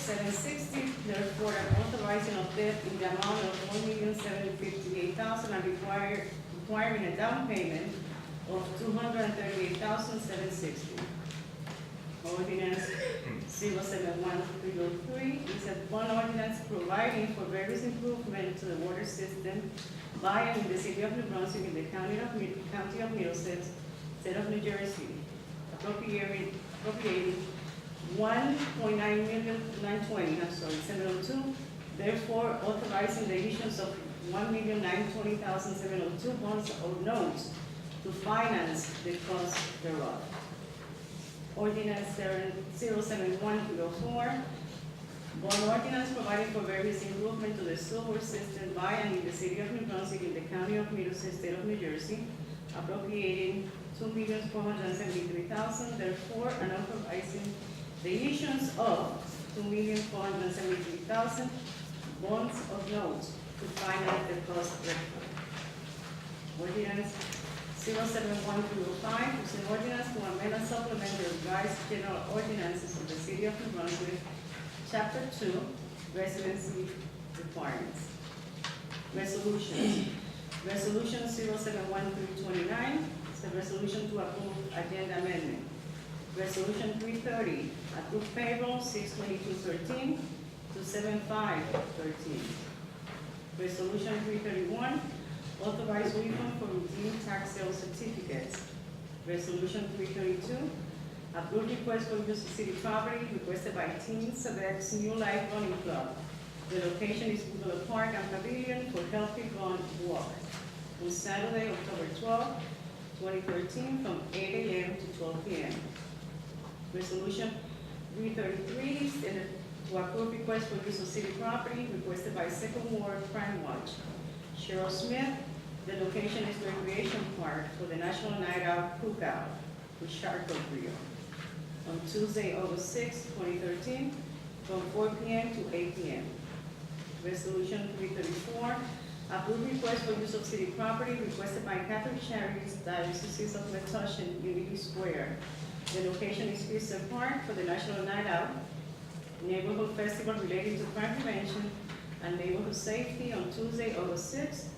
$1,760,000, therefore an authorizing of debt in the amount of $1,758,000 and requiring a down payment of $238,760. Ordinance 071303 is a bond ordinance providing for various improvements to the water system by and in the city of New Brunswick in the county of Middlesex, state of New Jersey, appropriating $1,920,702, therefore authorizing the issuance of $1,920,702 bonds or notes to finance the cost thereof. Ordinance 071304, bond ordinance providing for various improvements to the sewer system by and in the city of New Brunswick in the county of Middlesex, state of New Jersey, appropriating $2,473,000, therefore, and authorizing the issuance of $2,473,000 bonds of notes to finance the cost thereof. Ordinance 071305 is an ordinance to amend and supplement the revised general ordinances of the city of New Brunswick, Chapter 2, Residency Requirements. Resolutions. Resolution 071329 is a resolution to approve agenda amendment. Resolution 330, approve payroll 62213 to 7513. Resolution 331, authorize refund for redeemed tax sales certificates. Resolution 332, approve request for use of city property requested by Teen Select's New Life Running Club. The location is Google Park and Pavilion for Healthy Run Walk on Saturday, October 12, 2013, from 8 a.m. to 12 p.m. Resolution 333 stated to approve request for use of city property requested by Second Ward Crime Watch. Cheryl Smith, the location is Recreation Park for the National Night Out Cookout with Charcoal Grill on Tuesday, August 6, 2013, from 4 p.m. to 8 p.m. Resolution 334, approve request for use of city property requested by Catholic Charities Diocese of Metuchen, Unity Square. The location is Crystal Park for the National Night Out Neighborhood Festival relating to crime prevention and neighborhood safety on Tuesday, August 6,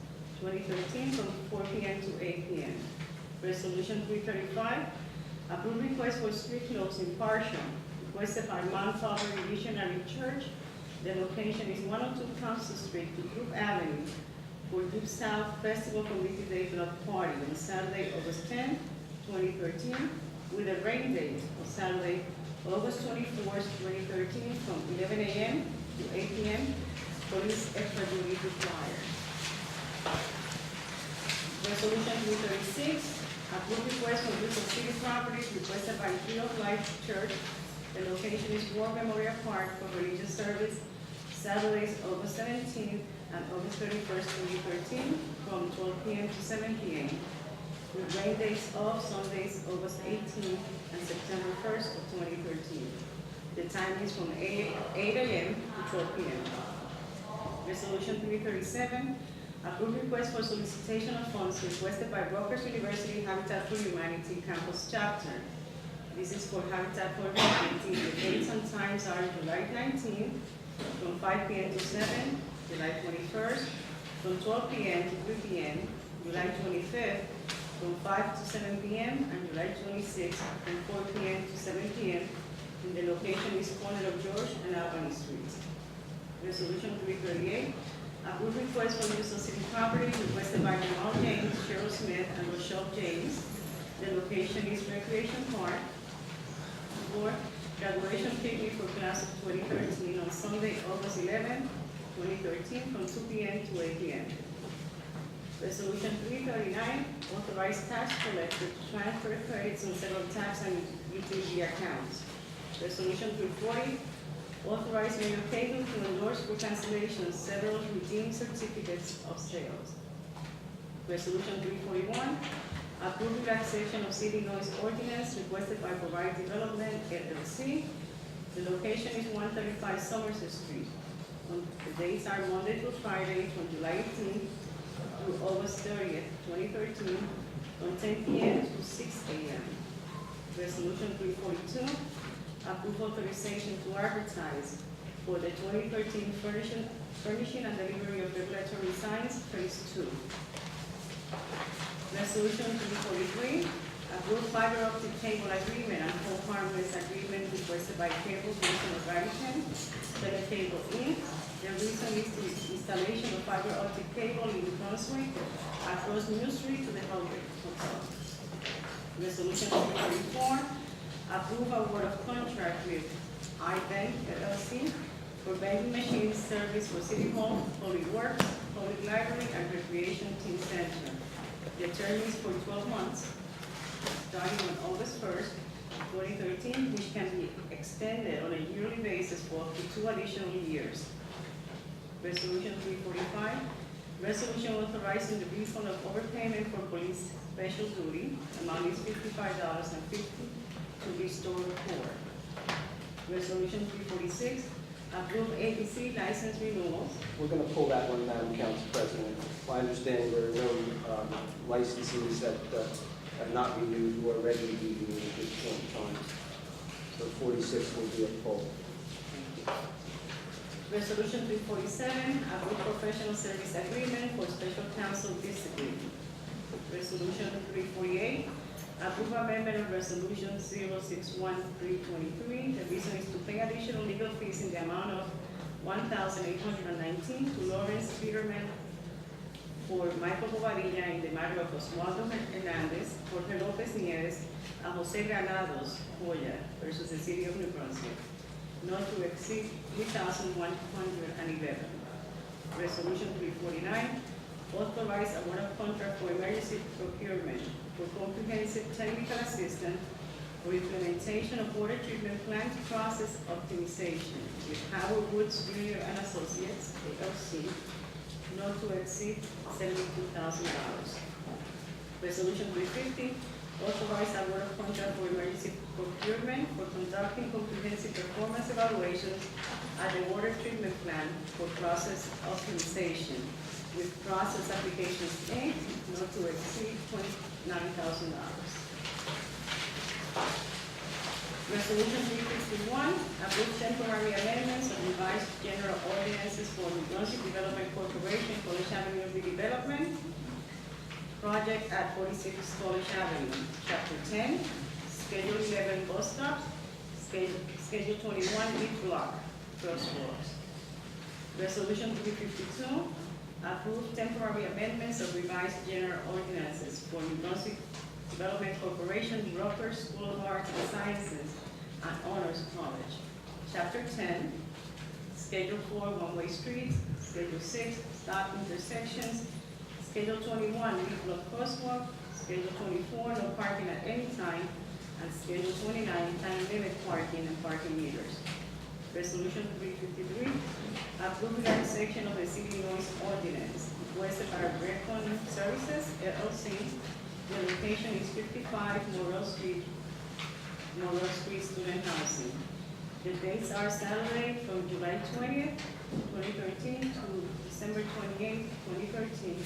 2013, from 4 p.m. to 8 p.m. Resolution 335, approve request for street closing partial, requested by Mount Calvary Missionary Church. The location is 102 Council Street to Group Avenue for Group South Festival Community Day Block Party on Saturday, August 10, 2013, with a rain date of Saturday, August 24, 2013, from 11 a.m. to 8 p.m. Police extra duty required. Resolution 336, approve request for use of city property requested by Tree of Life Church. The location is War Memorial Park for religious service, Saturdays, August 17th and August 31st, 2013, from 12 p.m. to 7 p.m. with rain days off Sundays, August 18th and September 1st of 2013. The time is from 8 a.m. to 12 p.m. Resolution 337, approve request for solicitation of funds requested by Rutgers University Habitat for Humanity Campus Chapter. This is for Habitat for Humanity. The dates and times are July 19th from 5 p.m. to 7, July 21st from 12 p.m. to 3 p.m., July 25th from 5 to 7 p.m., and July 26th from 4 p.m. to 7 p.m. And the location is corner of George and Albany Streets. Resolution 338, approve request for use of city property requested by Jamal James, Cheryl Smith, and Rochelle James. The location is Recreation Park for graduation picnic for class of 2013 on Sunday, August 11, 2013, from 2 p.m. to 8 p.m. Resolution 339, authorize tax collector to transfer credits on several tax and utility accounts. Resolution 340, authorize Mayor Cagle to endorse for cancellation several redeemed certificates of sales. Resolution 341, approve relaxation of city noise ordinance requested by Provide Development LLC. The location is 135 Somerset Street. The dates are Monday through Friday from July 18th through August 30th, 2013, from 10 p.m. to 6 a.m. Resolution 342, approve authorization to advertise for the 2013 furnishing and delivery of regulatory signs, Phase 2. Resolution 343, approve fiber optic cable agreement and home harmless agreement requested by Cable Division of Garrison, Telecable Inc. The reason is the installation of fiber optic cable in Brunswick across New Street to the Holiday Hotel. Resolution 344, approve award of contract with iBank LLC for banking machine service for City Hall, Public Works, Public Library, and Recreation Team Center. The term is for 12 months, starting on August 1st, 2013, which can be extended on a yearly basis for up to 2 additional years. Resolution 345, resolution authorizing the refund of overpayment for police special duty. Amount is $55.50 to restore core. Resolution 346, approve ABC license renewals. We're going to pull that one, Madam Council President. My understanding, there are no licenses that have not renewed or are ready to be renewed at this point in time. So 46 will be a pull. Resolution 347, approve professional service agreement for special counsel discipline. Resolution 348, approve amendment of resolution 061323. The reason is to pay additional legal fees in the amount of $1,819 to Lawrence Peterman for Michael Bobadilla in the matter of Oswaldo Hernandez, Jorge Lopez Nieves, and Jose Granados Joya versus the City of New Brunswick, not to exceed $3,111. Resolution 349, authorize award of contract for emergency procurement for comprehensive technical assistance for implementation of water treatment plant process optimization with Howard Woods Jr. and Associates, LLC, not to exceed $72,000. Resolution 350, authorize award of contract for emergency procurement for conducting comprehensive performance evaluations at the water treatment plant for process optimization with Process Applications Inc. not to exceed $29,000. Resolution 351, approve temporary amendments of revised general ordinances for New Brunswick Development Corporation, College Avenue redevelopment project at 46 College Avenue. Chapter 10, Schedule 11 bus stops, Schedule 21 each block, crosswalks. Resolution 352, approve temporary amendments of revised general ordinances for New Brunswick Development Corporation, Roper School of Arts and Sciences, and Honors College. Chapter 10, Schedule 4 one-way streets, Schedule 6 stop intersections, Schedule 21 lead block crosswalk, Schedule 24 no parking at any time, and Schedule 29 time limit parking and parking meters. Resolution 353, approve relaxation of the city noise ordinance requested by Recon Services, LLC. The location is 55 Morrell Street, Student Housing. The dates are Saturday from July 20th, 2013 to December 28th, 2013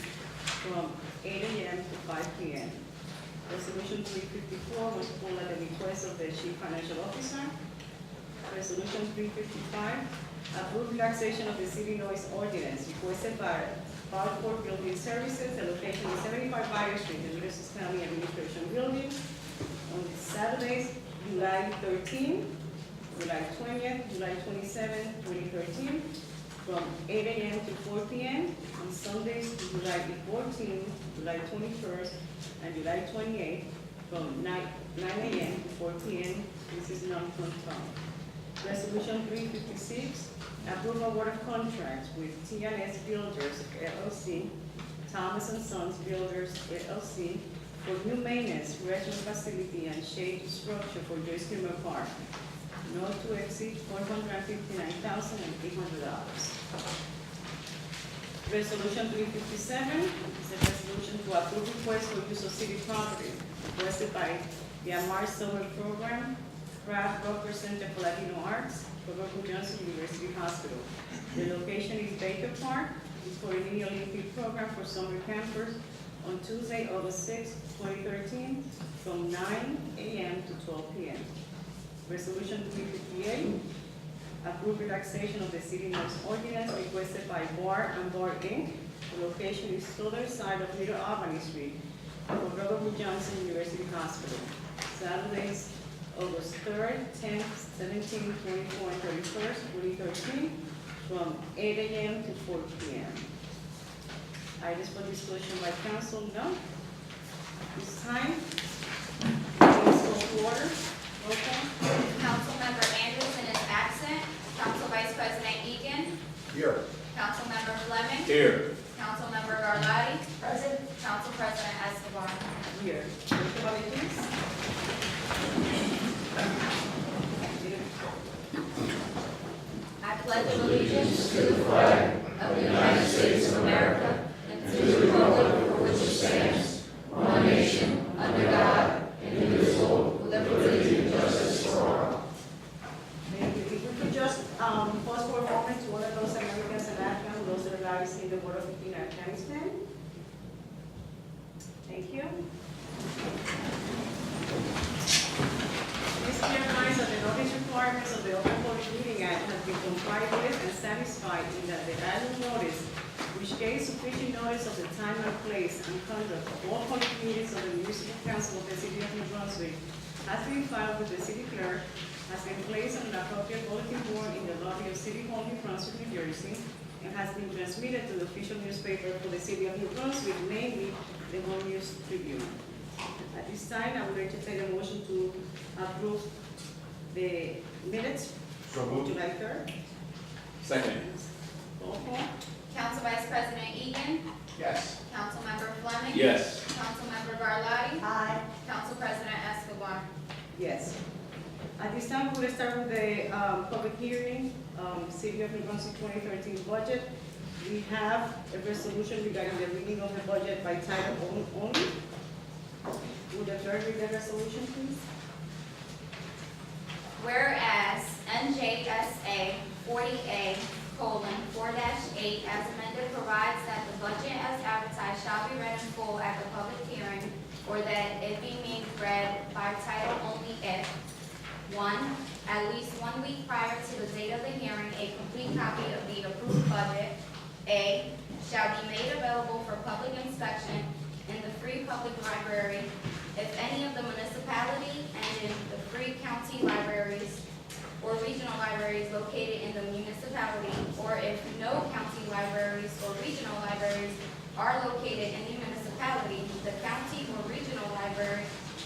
from 8 a.m. to 5 p.m. Resolution 354 was pulled at the request of the Chief Financial Officer. Resolution 355, approve relaxation of the city noise ordinance requested by Power Building Services. The location is 75 Byron Street, the Middlesex County Administration Building, on Saturdays, July 13, July 20th, July 27th, 2013, from 8 a.m. to 4 p.m. On Sundays, July 14th, July 21st, and July 28th, from 9 a.m. to 4 p.m. This is non-conform. Resolution 356, approve award of contracts with T&S Builders, LLC, Thomas & Sons Builders, LLC, for new maintenance, restroom facility, and shade structure for Joyce Kilmer Park, not to exceed $459,800. Resolution 357 is a resolution to approve request for use of city property requested by the Amar Summer Program, Craft Rocker Center for Latino Arts, Roberto Johnson University Hospital. The location is Baker Park. It's for a mini Olympic program for summer campers on Tuesday, August 6, 2013, from 9 a.m. to 12 p.m. Resolution 358, approve relaxation of the city noise ordinance requested by Bar and Bar Inc. The location is southern side of Middle Albany Street for Robert Wood Johnson University Hospital. Saturdays, August 3rd, 10th, 17th, 24th, and 31st, 2013, from 8 a.m. to 4 p.m. Items for discussion by council, no. This time, please call to order. Roll call. Councilmember Anderson is absent. Council Vice President Egan. Here. Councilmember Fleming. Here. Councilmember Garlotti. Present. Council President Escobar. Here. Roll call, please. I pledge allegiance to the flag of the United States of America and to the republic for which it stands, one nation, under God, indivisible, with liberty and justice for all. Thank you. If we could just pause for a moment to honor those Americans and Afghans, those that are in the war in Afghanistan. Thank you. This clarifies that the notice requirements of the Open Public Meeting Act have been complied with and satisfied in that the annual notice, which gave sufficient notice of the time and place and conduct of all public meetings of the Municipal Council of the City of New Brunswick, has been filed with the city clerk, has been placed on an appropriate bulletin board in the lobby of City Hall, New Brunswick, New Jersey, and has been transmitted to the official newspaper for the City of New Brunswick, namely the Home News Tribune. At this time, I would like to take a motion to approve the minutes So of moved. July 3rd. Second. Roll call. Council Vice President Egan. Yes. Councilmember Fleming. Yes. Councilmember Garlotti. Aye. Council President Escobar. Yes. At this time, we'll start with the public hearing, City of New Brunswick 2013 budget. We have a resolution regarding the reading of the budget by title only. Would the clerk read the resolution, please? Whereas NJSA 40A:4-8 as amended provides that the budget as advertised shall be read in full at the public hearing, or that it be made read by title only if: 1, at least 1 week prior to the date of the hearing, a complete copy of the approved budget, A, shall be made available for public inspection in the free public library, if any of the municipality, and in the free county libraries or regional libraries located in the municipality, or if no county libraries or regional libraries are located in the municipality, the county or regional library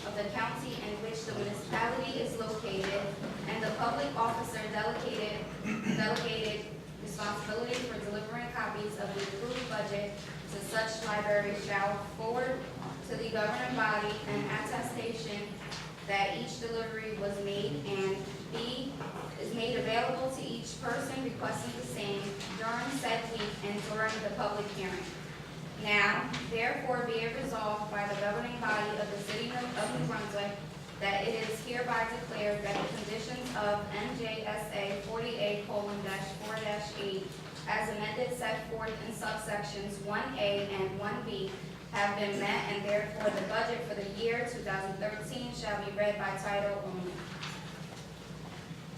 of the county in which the municipality is located, and the public officer delegated responsibility for delivering copies of the approved budget to such library shall forward to the governing body an attestation that each delivery was made, and B, is made available to each person requesting the same during said week and during the public hearing. Now, therefore, be it resolved by the governing body of the City of New Brunswick that it is hereby declared that the conditions of NJSA 40A:4-8 as amended set forth in subsections 1A and 1B have been met, and therefore the budget for the year 2013 shall be read by title only.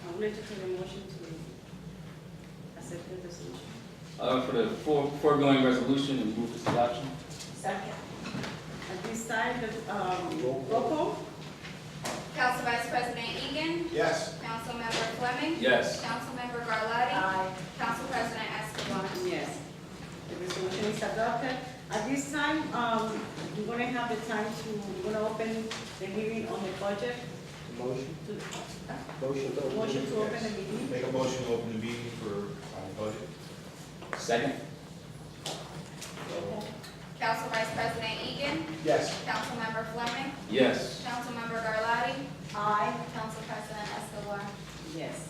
I would like to take a motion to accept the resolution. For the foregoing resolution, we move its adoption. Second. At this time, the roll call. Council Vice President Egan. Yes. Councilmember Fleming. Yes. Councilmember Garlotti. Council President Escobar. Yes. The resolution is adopted. At this time, we're going to have the time to, we're going to open the hearing on the budget. Motion? To, Motion to open. motion to open the meeting. Make a motion to open the meeting for budget. Second. Council Vice President Egan. Yes. Councilmember Fleming. Yes. Councilmember Garlotti. Aye. Council President Escobar. Yes.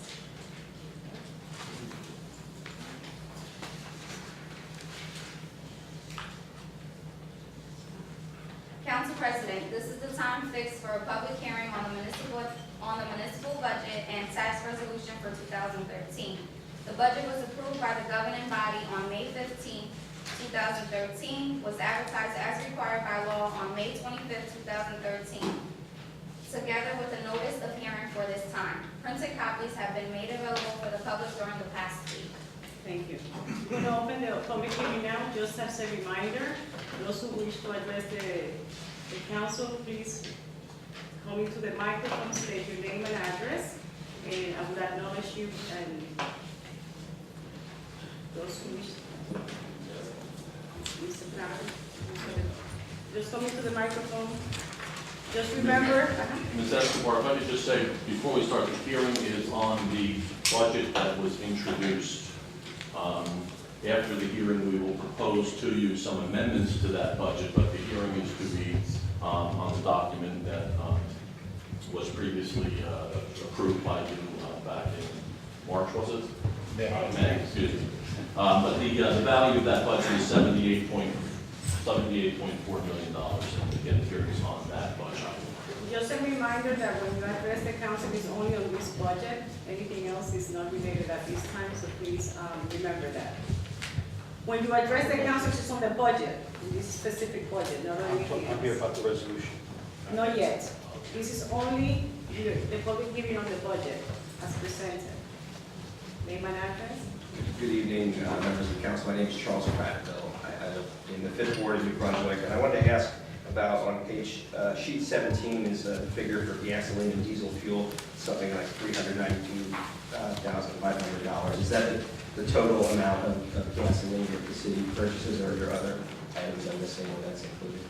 Council President, this is the time fixed for a public hearing on the municipal budget and tax resolution for 2013. The budget was approved by the governing body on May 15, 2013, was advertised as required by law on May 25, 2013, together with a notice of hearing for this time. Printed copies have been made available for the public during the past week. Thank you. We're going to open the public hearing now, just as a reminder, those who wish to address the council, please come into the microphone, state your name and address, and I would acknowledge you, and those who wish. Mr. Brown, just come into the microphone. Just remember. Ms. Escobar, if I could just say, before we start, the hearing is on the budget that was introduced. After the hearing, we will propose to you some amendments to that budget, but the hearing is to be on the document that was previously approved by you back in March, was it? May, excuse me. But the value of that budget is $78.4 million, and again, the hearing is on that budget. Just a reminder that when you address the council, it's only on this budget. Anything else is not related at this time, so please remember that. When you address the council, it's on the budget, this specific budget, not on anything else. I'm here about the resolution. Not yet. This is only the public hearing on the budget as presented. Name and address? Good evening, members of the council. My name is Charles Prattville. I live in the 5th Ward of New Brunswick, and I wanted to ask about on page sheet 17 is the figure for gasoline and diesel fuel, something like $392,500. Is that the total amount of gasoline that the city purchases, or are there other items I'm missing where that's included?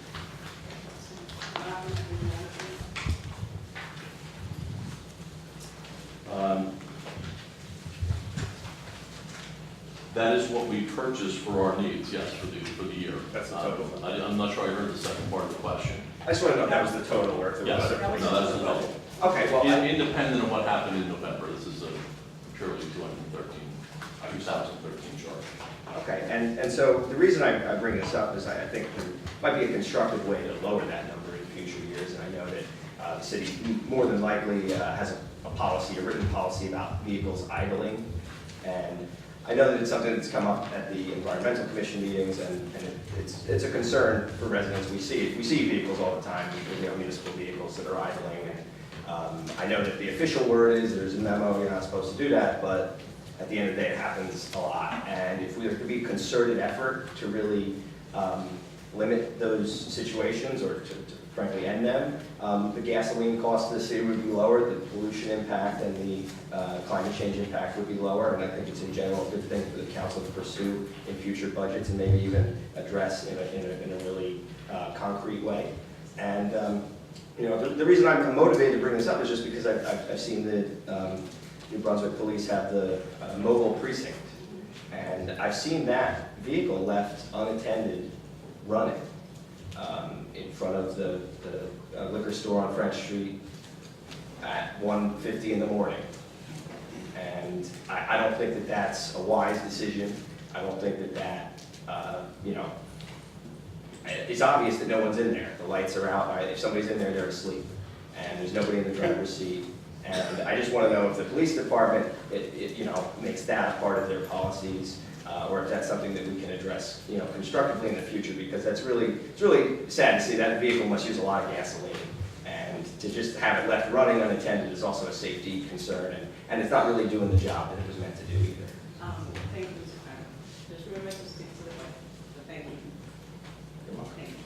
That is what we purchased for our needs, yes, for the year. That's the total. I'm not sure I heard the second part of the question. I just want to know if that was the total or if there Yes, was no, other. that's the total. Okay, well, Independent of what happened in November, this is a purely 2013 charge. okay, and so the reason I bring this up is I think there might be a constructive way to lower that number in future years, and I know that the city more than likely has a policy, a written policy about vehicles idling, and I know that it's something that's come up at the environmental commission meetings, and it's a concern for residents. We see vehicles all the time, municipal vehicles that are idling, and I know that the official word is there's a memo, you're not supposed to do that, but at the end of the day, it happens a lot. And if there could be concerted effort to really limit those situations or to frankly end them, the gasoline cost to the city would be lower, the pollution impact and the climate change impact would be lower, and I think it's in general a good thing for the council to pursue in future budgets and maybe even address in a really concrete way. And the reason I'm motivated to bring this up is just because I've seen the New Brunswick Police have the mobile precinct, and I've seen that vehicle left unattended running in front of the liquor store on French Street at 1:50 in the morning. And I don't think that that's a wise decision. I don't think that it's obvious that no one's in there. The lights are out. If somebody's in there, they're asleep. And there's nobody in the driver's seat. And I just want to know if the police department, makes that a part of their policies, or if that's something that we can address, constructively in the future, because it's really sad to see that vehicle must use a lot of gasoline. And to just have it left running unattended is also a safety concern, and it's not really doing the job that it was meant to do either. Thank you, Mr. Frank. Just remember to stick to the budget. So thank you. Thank you.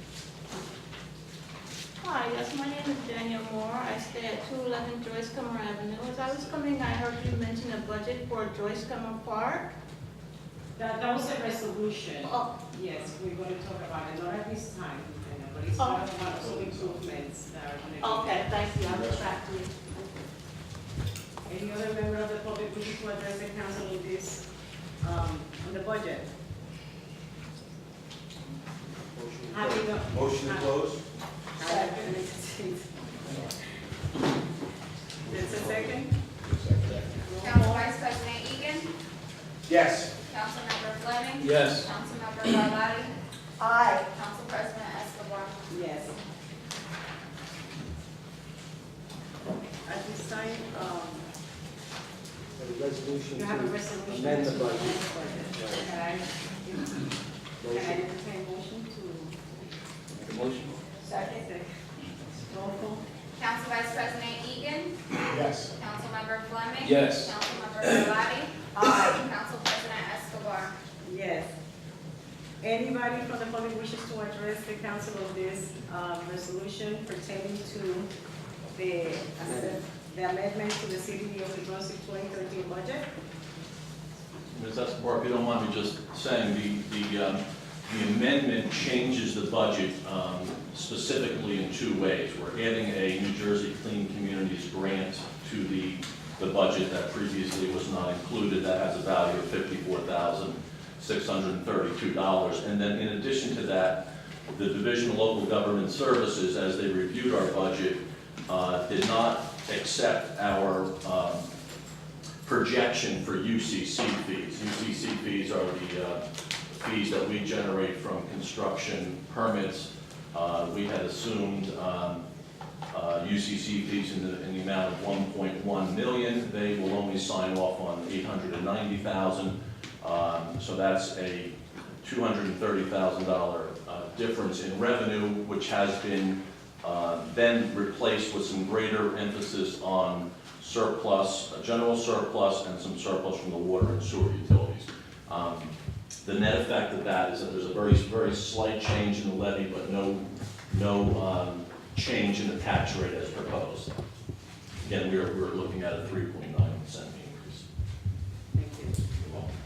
Hi, yes, my name is Danielle Moore. I stay at 211 Joyce Comer Avenue. As I was coming, I heard you mention a budget for Joyce Comer Park. That was a resolution. Oh, Yes, we're going to talk about it, not at this time, but it's part of some improvements that are going to be. okay, thank you. I'll get back to you. Any other member of the public wishing to address the council on this, on the budget? Motion to close? There's a second? Council Vice President Egan. Yes. Councilmember Fleming. Yes. Councilmember Garlotti. Aye. Council President Escobar. Yes. At this time, A resolution you have a to resolution. amend the to budget. amend the budget. Can I entertain motion to? Make a motion? Second. Roll call. Council Vice President Egan. Yes. Councilmember Fleming. Fleming. Yes. Councilmember Garlotti. Council President Escobar. Yes. Anybody from the public wishes to address the council of this resolution pertaining to the amendment to the City of New Brunswick 2013 budget? Ms. Escobar, if you don't mind me just saying, the amendment changes the budget specifically in two ways. We're adding a New Jersey Clean Communities grant to the budget that previously was not included. That has a value of $54,632. And then in addition to that, the Division of Local Government Services, as they reviewed our budget, did not accept our projection for UCC fees. UCC fees are the fees that we generate from construction permits. We had assumed UCC fees in the amount of $1.1 million. They will only sign off on $890,000. So that's a $230,000 difference in revenue, which has been then replaced with some greater emphasis on surplus, general surplus, and some surplus from the water and sewer utilities. The net effect of that is that there's a very, very slight change in the levy, but no change in the tax rate as proposed. Again, we're looking at a 3.9% increase. Thank you. You're welcome.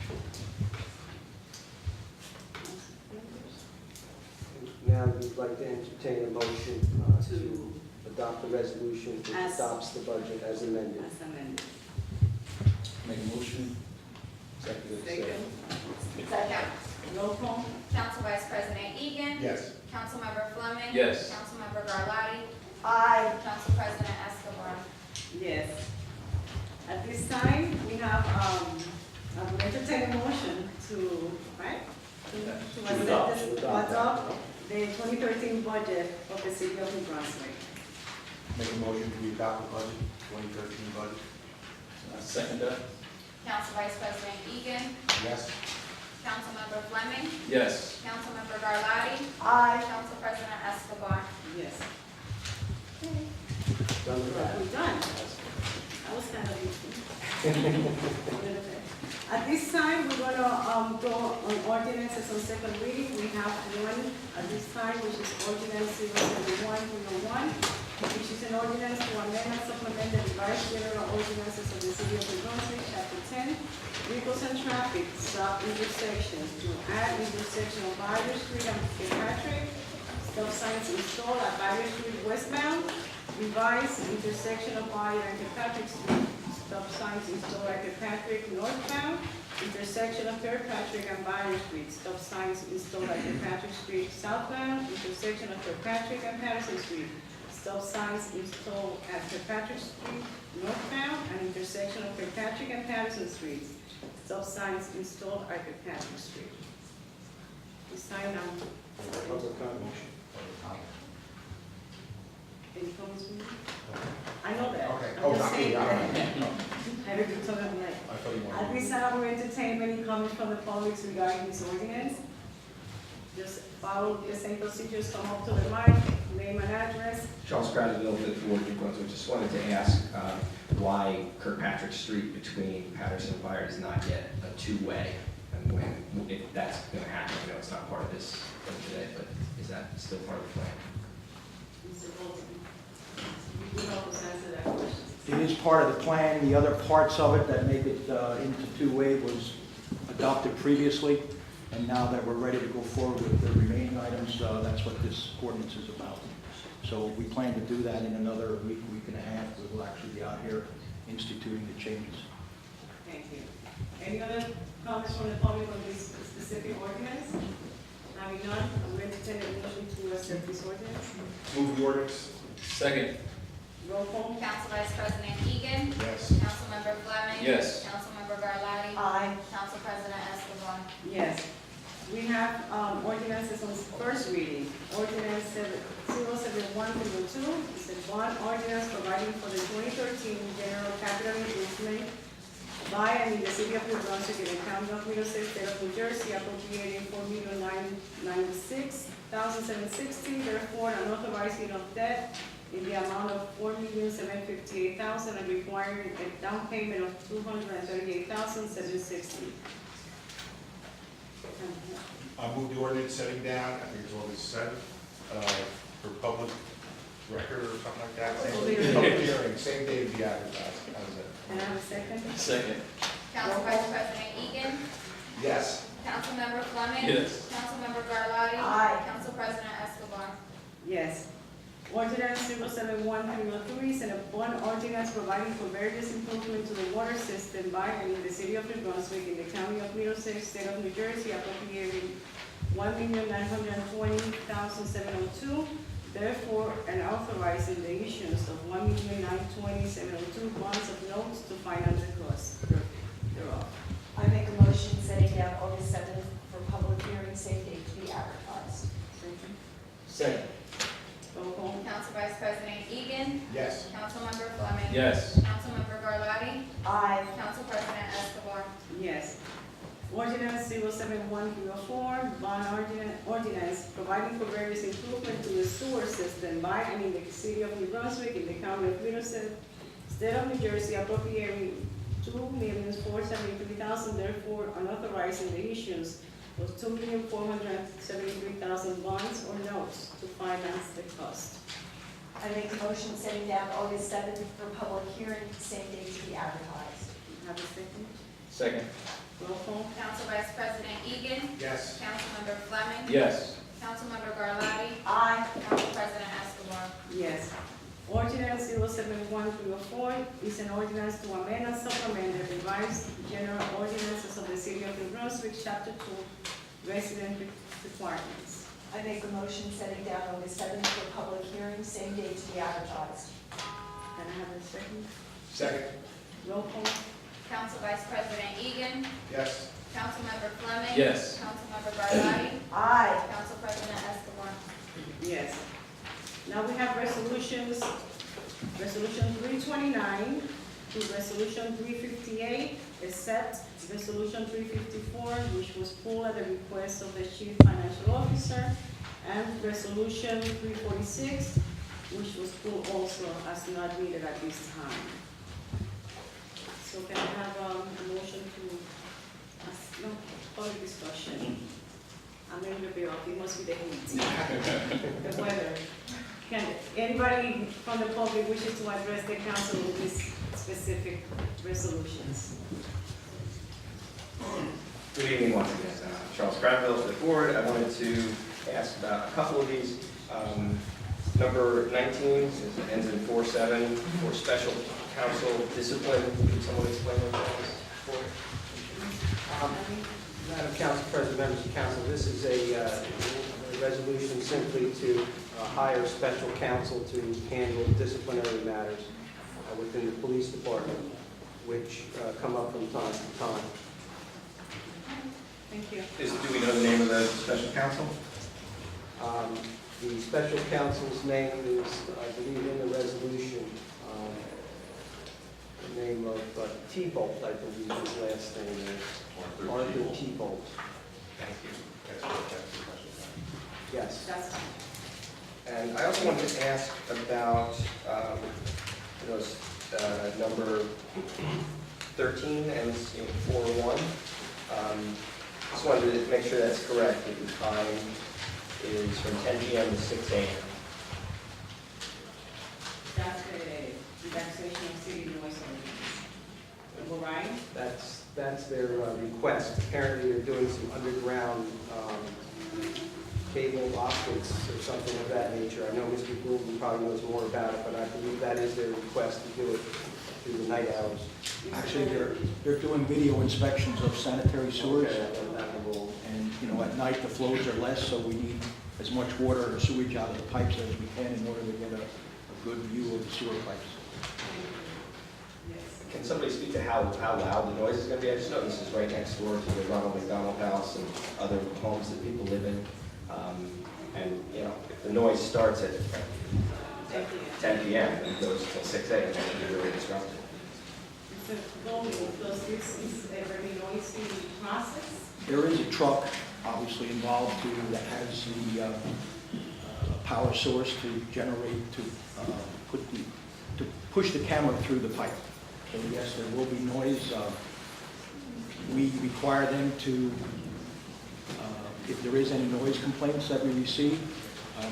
Now, we'd like to entertain a motion to adopt the resolution which As- adopts the budget as amended. As amended. Make a motion. Second. Second. Second. Roll call. Council Vice President Egan. Yes. Councilmember Fleming. Yes. Councilmember Garlotti. Council President Escobar. Yes. At this time, we have, I would entertain a motion to, right? To adopt. adopt the 2013 budget of the City of New Brunswick. Make a motion to adopt the budget, 2013 budget. Second that? Council Vice President Egan. Yes. Councilmember Fleming. Yes. Councilmember Garlotti. Council President Escobar. Yes. Done with that. We're done. That was kind of easy. At this time, we're gonna go on ordinances on second reading. We have one at this time, which is ordinance 071, which is an ordinance to amend and supplement the revised general ordinances of the City of New Brunswick, Chapter 10, Vehicles and Traffic, Stop Intersections, to add intersection of Byron Street and Kirkpatrick, stop signs installed at Byron Street westbound, revise intersection of Byron and Kirkpatrick Street, stop signs installed at Kirkpatrick northbound, intersection of Kirkpatrick and Byron Street, stop signs installed at Kirkpatrick Street southbound, intersection of Kirkpatrick and Patterson Street, stop signs installed at Kirkpatrick Street northbound, and intersection of Kirkpatrick and Patterson Streets, stop signs installed at Kirkpatrick Street. This time, Public comment. any comments from you? I know that. Okay. I'm Oh, just not me, saying not that. me. I heard you tell them like, I thought you at wanted. this time, I will entertain any comments from the public regarding this ordinance. Just follow the same procedures, come up to the mic, name and address. Charles Gradville, Fifth Ward, New Brunswick. Just wanted to ask why Kirkpatrick Street between Patterson and Byron is not yet a two-way, and when, if that's going to happen. I know it's not part of this thing today, but is that still part of the plan? Mr. Bolton, you can help us answer that question. It is part of the plan. The other parts of it that make it into two-way was adopted previously, and now that we're ready to go forward with the remaining items, that's what this ordinance is about. So we plan to do that in another week, week and a half. We will actually be out here instituting the changes. Thank you. Any other comments from the public on this specific ordinance? Having none, I will entertain a motion to accept this ordinance. Move the ordinance. Second? Roll call. Council Vice President Egan. Yes. Councilmember Fleming. Yes. Councilmember Garlotti. Aye. Council President Escobar. Yes. We have ordinances on first reading. Ordinance 07102 is a bond ordinance providing for the 2013 general capital improvement by and in the City of New Brunswick in the County of Middlesex, State of New Jersey, appropriating $4,996,760, therefore, an authorizing of debt in the amount of $4,758,000 and requiring a down payment of $238,760. I move the ordinance setting down, I think it's August 7th, for public record or something like that. Public Public hearing, same day to be advertised. How's that? Can I have a second? Second. Council Vice President Egan. Yes. Councilmember Fleming. Yes. Councilmember Garlotti. Aye. Council President Escobar. Yes. Ordinance 071303 is an bond ordinance providing for various improvements to the water system by and in the city of New Brunswick in the county of Middlesex, state of New Jersey, appropriating $1,920,702. Therefore, and authorizing the issuance of $1,920,702 bonds of notes to finance the cost thereof. I make a motion setting down August 7th for public hearing, same date to be advertised. Second. Roll call. Council Vice President Egan. Yes. Councilmember Fleming. Yes. Councilmember Garlotti. Aye. Council President Escobar. Yes. Ordinance 071304, bond ordinance providing for various improvements to the sewer system by and in the city of New Brunswick, in the county of Middlesex, state of New Jersey, appropriating $2,473,000, therefore unauthorizing the issuance of $2,473,000 bonds or notes to finance the cost. I make a motion setting down August 7th for public hearing, same date to be advertised. Have a second? Second. Roll call. Council Vice President Egan. Yes. Councilmember Fleming. Yes. Councilmember Garlotti. Aye. Council President Escobar. Yes. Ordinance 071304 is an ordinance to amend and supplement the revised general ordinances of the city of New Brunswick, chapter 2, resident requirements. I make a motion setting down August 7th for public hearing, same date to be advertised. Can I have a second? Second. Roll call. Council Vice President Egan. Yes. Councilmember Fleming. Yes. Councilmember Garlotti. Aye. Council President Escobar. Yes. Now we have resolutions, resolution 329 to resolution 358, except resolution 354, which was pulled at the request of the chief financial officer, and resolution 346, which was pulled also as not needed at this time. So can I have a motion to, public discussion? I'm in the bill, it must be the heat, the weather. Can anybody from the public wishes to address the council with these specific resolutions? Good evening once again. Charles Granville for the board. I wanted to ask about a couple of these. Number 19 ends in 47 for special counsel discipline. Could someone explain what that is for? Madam Council President, members of council, this is a resolution simply to hire special counsel to handle disciplinary matters within the police department, which come up from time to time. Thank you. Do we know the name of the special counsel? The special counsel's name is, I believe, in the resolution. The name of T-Bolt, I believe his last name is. Arthur T-Bolt. Thank you. Yes. That's fine. And I also wanted to ask about number 13 and 4-1. Just wanted to make sure that's correct, that the time is from 10 p.m. to 6 a.m. That's the relaxation of city noise ordinance. Number right? That's their request. Apparently, they're doing some underground cable optics or something of that nature. I know Mr. Goulden probably knows more about it, but I believe that is their request to do it through the night hours. Actually, they're doing video inspections of sanitary sewers. Okay, that will- And, at night the flows are less, so we need as much water or sewage out of the pipes as we can in order to get a good view of the sewer pipes. Yes. Can somebody speak to how loud the noise is going to be? I just know this is right next door to the Ronald McDonald House and other homes that people live in. And, if the noise starts at 10 p.m. and it goes till 6 a.m., it can be really disruptive. Mr. Goldman, does this is a very noisy process? There is a truck obviously involved too that has the power source to generate, to push the camera through the pipe. So yes, there will be noise. We require them to, if there is any noise complaints that we receive,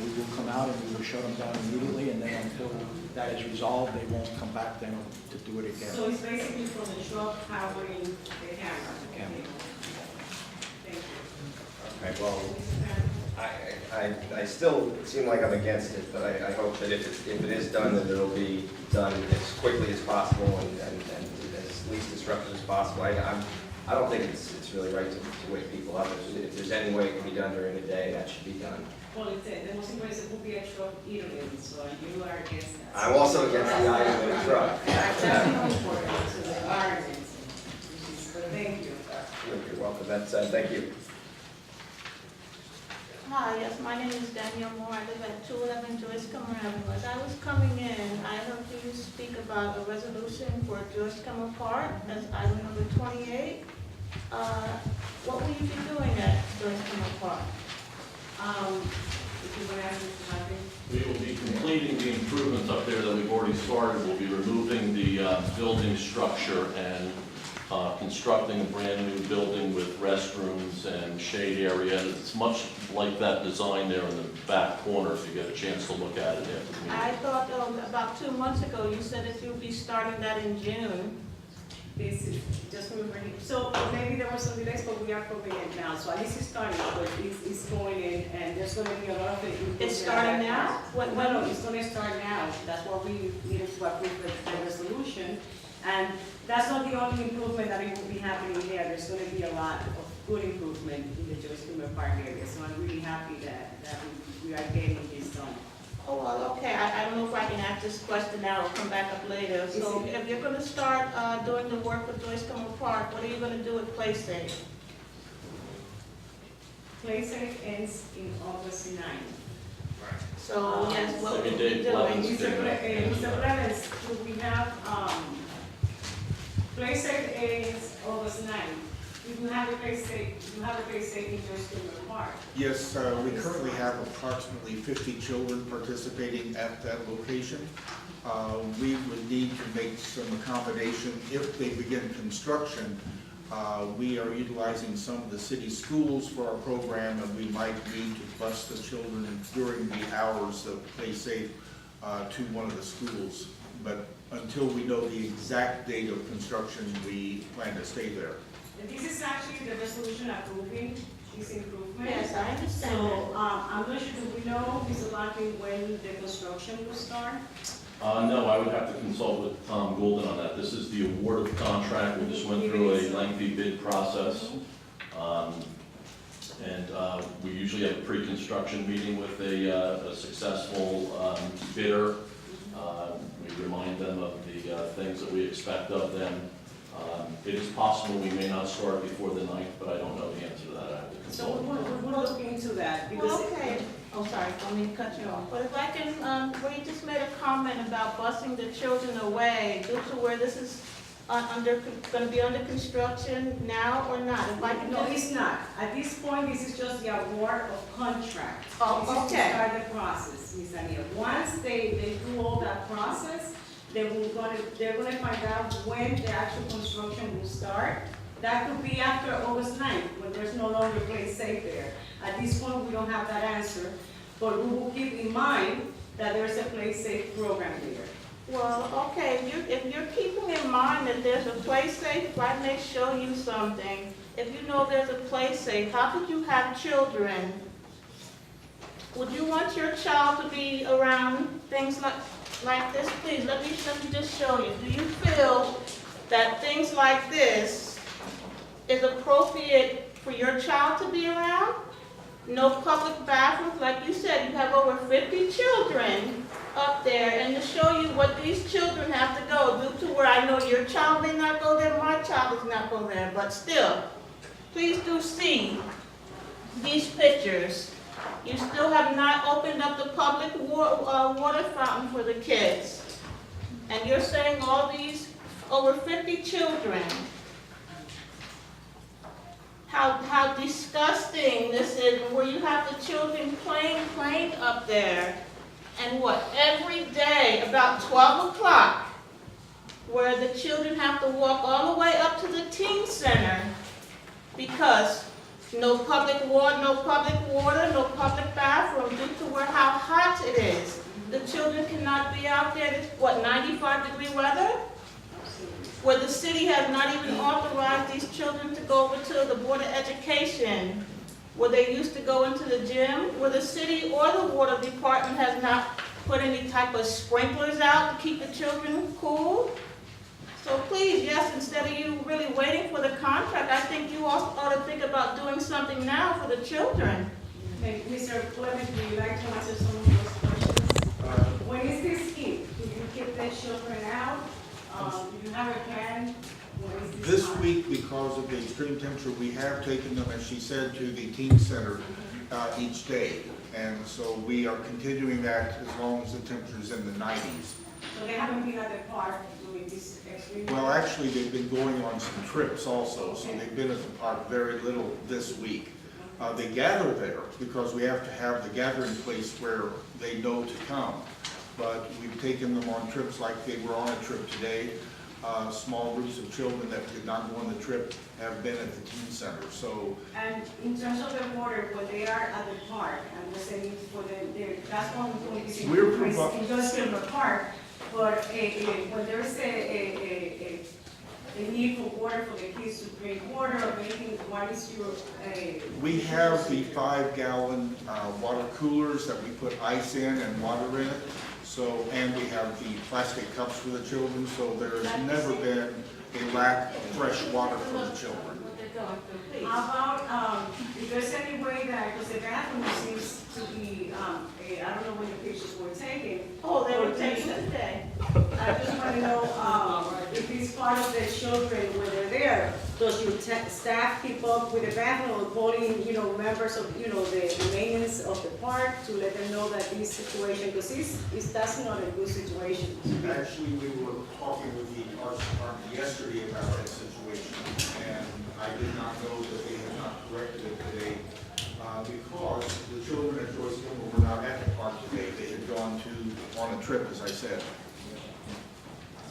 we will come out and we will shut them down immediately, and then until that is resolved, they won't come back then to do it again. So it's basically from the truck powering the camera? Camera. Thank you. Okay, well, I still seem like I'm against it, but I hope that if it is done, that it'll be done as quickly as possible and as least disruptive as possible. I don't think it's really right to wake people up. If there's any way it can be done during the day, that should be done. Well, the most important is it will be a truck eating, so you are against that. I'm also against the item in the truck. That's important to the environment, but thank you. You're welcome. Thank you. Hi, yes, my name is Danielle Moore. I live at 211 Joyce Comer Avenue. As I was coming in, I heard you speak about a resolution for Joyce Comer Park as item number 28. What will you be doing at Joyce Comer Park? If you want to ask Mr. Harvey. We will be completing the improvements up there that we've already started. We'll be removing the building structure and constructing a brand-new building with restrooms and shade area. It's much like that design there in the back corner, if you get a chance to look at it after the meeting. I thought about 2 months ago, you said that you'll be starting that in June. This is just moving. So maybe there was some delays, but we are proving it now. So at least it's starting, but it's going in, and there's going to be a lot of it. It's starting now? No, it's going to start now. That's what we needed to approve the resolution. And that's not the only improvement that it will be happening there. There's going to be a lot of good improvement in the Joyce Comer Park area. So I'm really happy that we are getting this done. Oh, well, okay, I don't know if I can ask this question now or come back up later. So if you're gonna start doing the work with Joyce Comer Park, what are you gonna do with PlaySafe? PlaySafe ends in August 9th. So, yes, what will you be Dave doing? Blevins. Mr. Blevins, do we have, PlaySafe ends August 9th. You have a PlaySafe in Joyce Comer Park. Yes, we currently have approximately 50 children participating at that location. We would need to make some accommodation if they begin construction. We are utilizing some of the city schools for our program, and we might need to bus the children during the hours of Play Safe to one of the schools. But until we know the exact date of construction, we plan to stay there. This is actually the resolution approving this improvement. Yes, I understand So, I'm not sure, do we know, Mr. Lockton, when the construction will start? No, I would have to consult with Tom Goulden on that. This is the award of the contract. We just went through a lengthy bid process. And we usually have a pre-construction meeting with a successful bidder. We remind them of the things that we expect of them. It is possible we may not start before the 9th, but I don't know the answer to that. I have to So consult. we'll look into that, because. Well, okay. Oh, sorry, I don't mean to cut you off. But if I can, where you just made a comment about busing the children away due to where this is gonna be under construction now or not? If I can No, just. it's not. At this point, this is just the award of contract. Oh, This is to okay. start the process, Ms. Anita. Once they do all that process, they're gonna find out when the actual construction will start. That could be after August 9th, when there's no longer Play Safe there. At this point, we don't have that answer, but we will keep in mind that there's a Play Safe program there. Well, okay, if you're keeping in mind that there's a Play Safe, if I may show you something, if you know there's a Play Safe, how could you have children? Would you want your child to be around things like this? Please, let me just show you. Do you feel that things like this is appropriate for your child to be around? No public bathrooms, like you said, you have over 50 children up there, and to show you what these children have to go, due to where I know your child may not go there, my child does not go there, but still, please do see these pictures. You still have not opened up the public water fountain for the kids. And you're saying all these over 50 children how disgusting this is, where you have the children playing up there. And every day, about 12 o'clock, where the children have to walk all the way up to the teen center because no public water, no public bathroom due to how hot it is. The children cannot be out there, it's 95-degree weather? Where the city has not even authorized these children to go over to the Board of Education, where they used to go into the gym, where the city or the water department has not put any type of sprinklers out to keep the children cool. So please, yes, instead of you really waiting for the contract, I think you also ought to think about doing something now for the children. Okay, Mr. Clement, would you like to answer some of those questions? When is this keep? Do you keep the children out? Do you have a plan? When is This time? week, because of the extreme temperature, we have taken them, as she said, to the teen center each day. And so we are continuing that as long as the temperature is in the 90s. So they haven't been at the park doing this extreme? Well, actually, they've been going on some trips also, so they've been at the park very little this week. They gather there because we have to have the gathering place where they know to come. But we've taken them on trips like they were on a trip today. Small groups of children that did not go on the trip have been at the teen center, so. And in terms of the water, when they are at the park, and we're saying for them, that's one of the things in Industrial Park, but when there's a need for water for the kids to drink water or anything, what is your? We have the 5-gallon water coolers that we put ice in and water in it. So, and we have the plastic cups for the children, so there has never been a lack of fresh water for the children. How about, if there's any way that, because the bathroom seems to be, I don't know when the pictures were taken. Oh, they were taken today. I just want to know, if it's part of the children when they're there, does your staff keep up with the bathroom or calling, members of, the maintenance of the park to let them know that this situation, because that's not a good situation. Actually, we were talking with the Arts Department yesterday about that situation, and I did not know that they had not corrected it today, because the children at Joyce Gilmore were not at the park today. They had gone on a trip, as I said.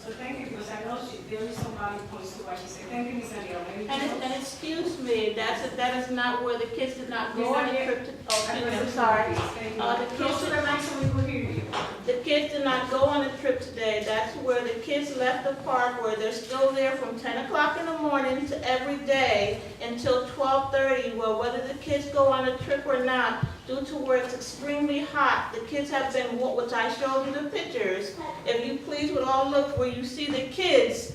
So thank you, because I know there is some valid points to what she said. Thank you, Ms. Ariel. And excuse me, that is not where the kids did not go on the trip to, excuse me, I'm sorry. Thank you. The Close to the mic so we will hear you. The kids did not go on a trip today. That's where the kids left the park, where they're still there from 10 o'clock in the morning to every day until 12:30. Well, whether the kids go on a trip or not, due to where it's extremely hot, the kids have been, which I showed you the pictures. If you please would all look where you see the kids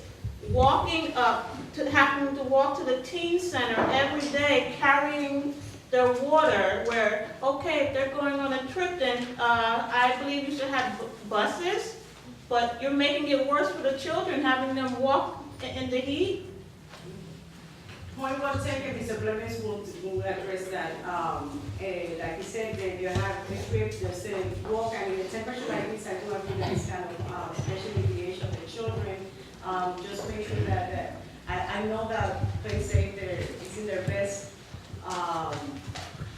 walking up, having to walk to the teen center every day carrying their water, where, okay, if they're going on a trip, then I believe you should have buses, but you're making it worse for the children, having them walk in the heat. Point well taken, Mr. Clemens will address that. Like he said, that you have a trip, just walk, and in a temperature like this, I do agree that it's kind of, especially the age of the children, just make sure that I know that they say it's in their best,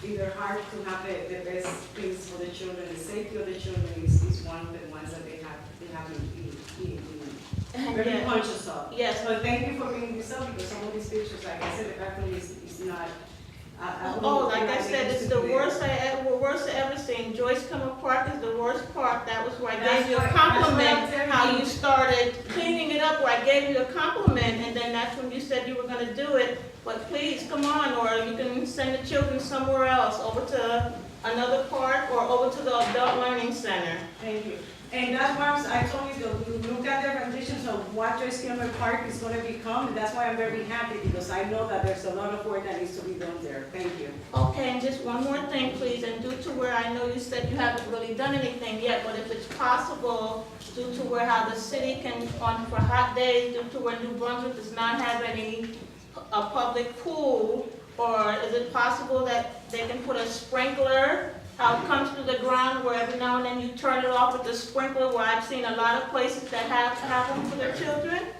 in their heart to have the best things for the children. The safety of the children is one of the ones that they have been very conscious of. Yes. But thank you for bringing this up, because some of these pictures, like I said, the bathroom is not. Like I said, it's the worst I ever seen. Joyce Cummer Park is the worst park. That was where I gave you a compliment, how you started cleaning it up, where I gave you a compliment, and then that's when you said you were gonna do it. But please, come on, or you can send the children somewhere else, over to another park, or over to the Adult Learning Center. Thank you. And that's why I told you to look at the renditions of what Joyce Gilmer Park is going to become, and that's why I'm very happy, because I know that there's a lot of work that needs to be done there. Thank you. Okay, and just one more thing, please, and due to where I know you said you haven't really done anything yet, but if it's possible, due to where how the city can, for hot days, due to where New Brunswick does not have a public pool, or is it possible that they can put a sprinkler, how it comes through the ground, where every now and then you turn it off with the sprinkler, where I've seen a lot of places that have them for their children?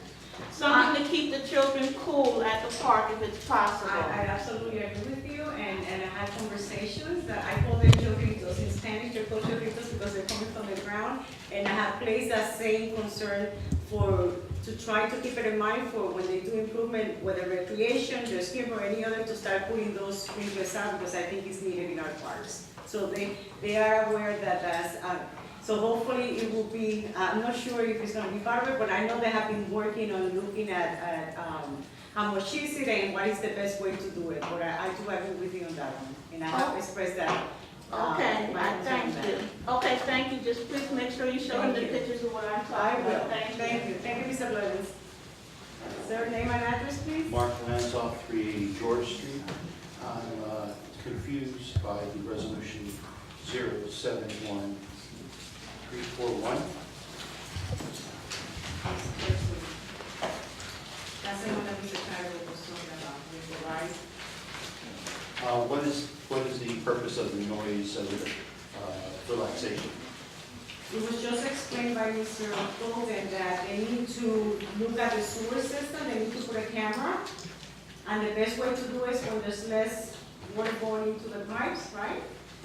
Something to keep the the children cool at the park if it's possible. I absolutely agree with you, and I had conversations that I call them chorritos in Spanish, they're called chorritos because they're coming from the ground, and I have placed that same concern to try to keep it in mind for when they do improvement, whether recreation, the skip, or any other, to start putting those sprinklers out, because I think it's needed in our parks. So they are aware that that's, so hopefully it will be, I'm not sure if it's gonna be part of it, but I know they have been working on looking at how much is it and what is the best way to do it, but I do agree with you on that one, and I have expressed that. Okay, my thank concern you. Okay, thank you, just please make sure you show them the Thank you. pictures of what I'm I talking will, about. thank you, Mr. Blevins. Sir, name and address, please? Mark Lanzoff, 380 George Street. I'm confused by the resolution 071341. That's the one that Mr. Carter was talking about, with the rise. What is the purpose of the noise relaxation? It was just explained by Mr. Golden that they need to look at the sewer system, they need to put a camera, and the best way to do it is when there's less water going into the pipes, right?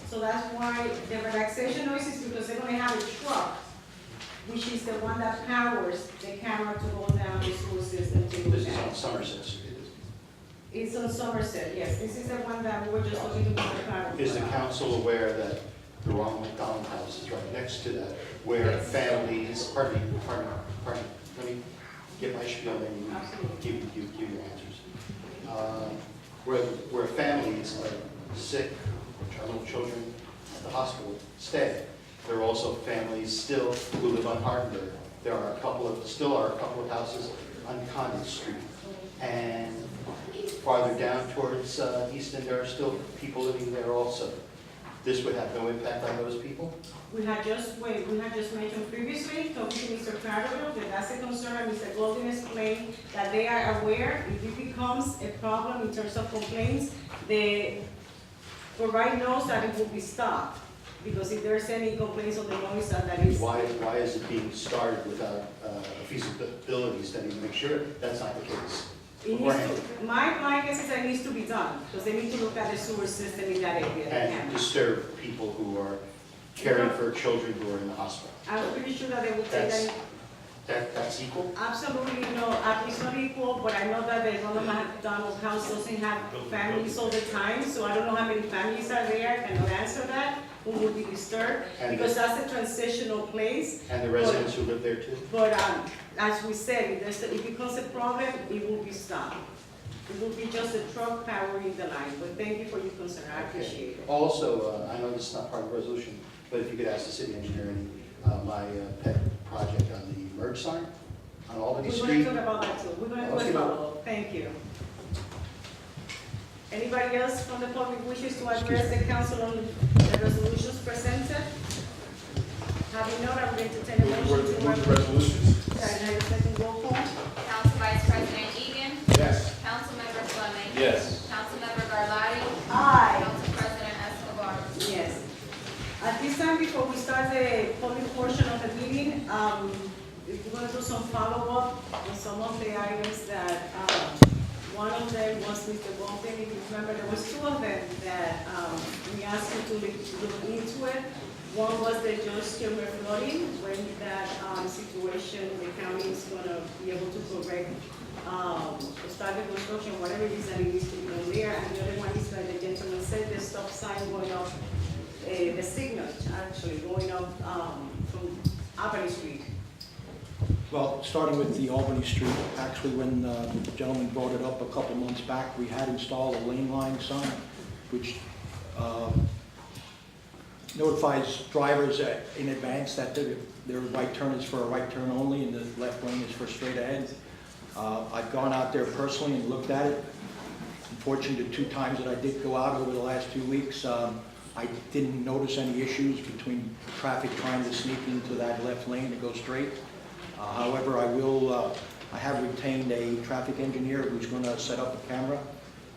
So that's why the relaxation noise is because they're gonna have a truck, which is the one that powers the camera to go down the sewer system to look This is at. on Somerset Street. It's on Somerset, yes, this is the one that we were just looking to Mr. Carter. Is the council aware that the Ronald McDonald House is right next to that, where Yes. families, pardon me, let me get my spiel, then you Absolutely. give your answers. Where families are sick, or little children at the hospital stay. There are also families still who live on Hardenberg. There are still are a couple of houses on Condit Street. And farther down towards Easton, there are still people living there also. This would have no impact on those people? We had just mentioned previously, talking to Mr. Cardinal, that that's a concern, and Mr. Golden explained that they are aware if it becomes a problem in terms of complaints, Provide knows that it will be stopped, because if there's any complaints on the noise, that is. Why is it being started without a feasibility study to make sure that's not the case? It needs to, my guess is that it needs to be done, because they need to look at the sewer system in that area. They And can. disturb people who are caring for children who are in the hospital. I'm pretty sure that they will take that. That's equal? Absolutely no, it's not equal, but I know that the Ronald McDonald House doesn't have families all the time, so I don't know how many families are there, I cannot answer that, who will be disturbed, And because that's a transitional place. And the residents who live there too? But, as we said, if it becomes a problem, it will be stopped. It will be just a truck powering the line, but thank you for your concern, I appreciate it. Also, I know this is not part of the resolution, but if you could ask the city engineer, my pet project on the merge sign on Albany We're Street. gonna talk about that too, we're gonna do a follow-up, thank you. Anybody else from the public wishes to address the council on the resolutions presented? Having not, I would entertain a motion to Move the resolutions? Can I have a second roll call? Council Vice President Egan. Yes. Councilmember Fleming. Yes. Councilmember Garlotti. Aye. Council President Escobar. Yes. At this time, before we start the public portion of the meeting, if we're going to do some follow-up on some of the items that, one of them was Mr. Golden. If you remember, there was two of them that we asked him to look into it. One was the George Kilmer flooding, when that situation, the county is going to be able to correct, start the construction, whatever it is that it needs to be done there. And the other one is, like the gentleman said, the stop sign going up, the signal actually going up from Albany Street. Well, starting with the Albany Street, actually when the gentleman brought it up a couple months back, we had installed a lane line sign, which notifies drivers in advance that their right turn is for a right turn only and the left lane is for straight ahead. I've gone out there personally and looked at it. Unfortunately, the 2 times that I did go out over the last 2 weeks, I didn't notice any issues between traffic trying to sneak into that left lane to go straight. However, I have retained a traffic engineer who's going to set up a camera,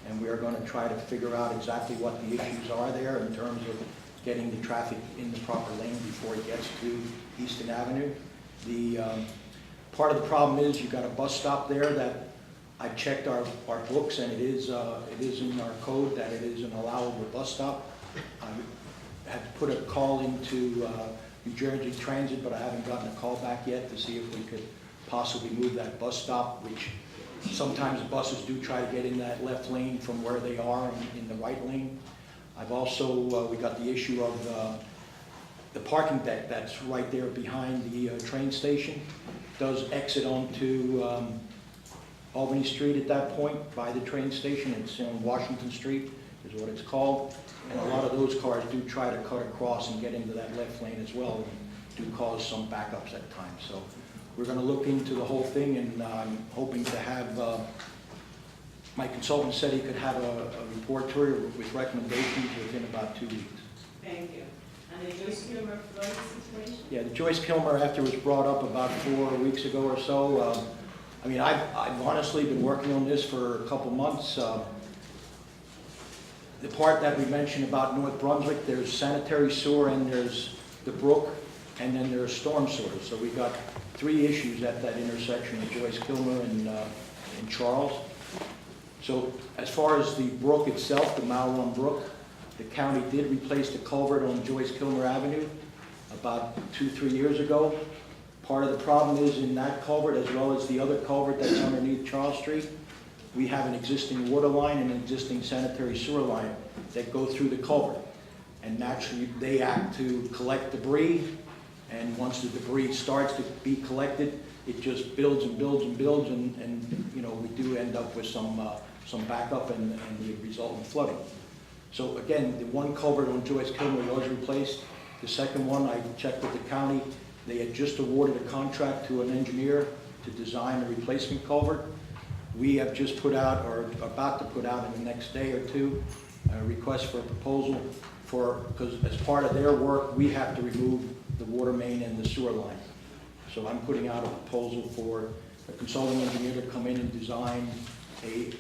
and we are going to try to figure out exactly what the issues are there in terms of getting the traffic in the proper lane before it gets to Easton Avenue. Part of the problem is you've got a bus stop there that I checked our books, and it is in our code that it is an allowable bus stop. I had to put a call into New Jersey Transit, but I haven't gotten a call back yet to see if we could possibly move that bus stop, which sometimes buses do try to get in that left lane from where they are in the right lane. I've also, we got the issue of the parking deck that's right there behind the train station. Does exit onto Albany Street at that point by the train station. It's on Washington Street is what it's called. And a lot of those cars do try to cut across and get into that left lane as well, and do cause some backups at times. So we're going to look into the whole thing, and I'm hoping to have, my consultant said he could have a report to you with recommendations within about 2 weeks. Thank you. And the Joyce Kilmer flooding situation? Yeah, the Joyce Kilmer, after it was brought up about 4 weeks ago or so, I mean, I've honestly been working on this for a couple months. The part that we mentioned about North Brunswick, there's sanitary sewer and there's the brook, and then there's storm sewer. So we got 3 issues at that intersection of Joyce Kilmer and Charles. So as far as the brook itself, the Malron Brook, the county did replace the culvert on Joyce Kilmer Avenue about 2-3 years ago. Part of the problem is in that culvert, as well as the other culvert that's underneath Charles Street, we have an existing water line and an existing sanitary sewer line that go through the culvert. And naturally, they act to collect debris, and once the debris starts to be collected, it just builds and builds and builds, and you know, we do end up with some backup and the resultant flooding. So again, the one culvert on Joyce Kilmer was replaced. The second one, I checked with the county. They had just awarded a contract to an engineer to design a replacement culvert. We have just put out, or about to put out in the next day or two, a request for a proposal for, because as part of their work, we have to remove the water main and the sewer line. So I'm putting out a proposal for a consulting engineer to come in and design a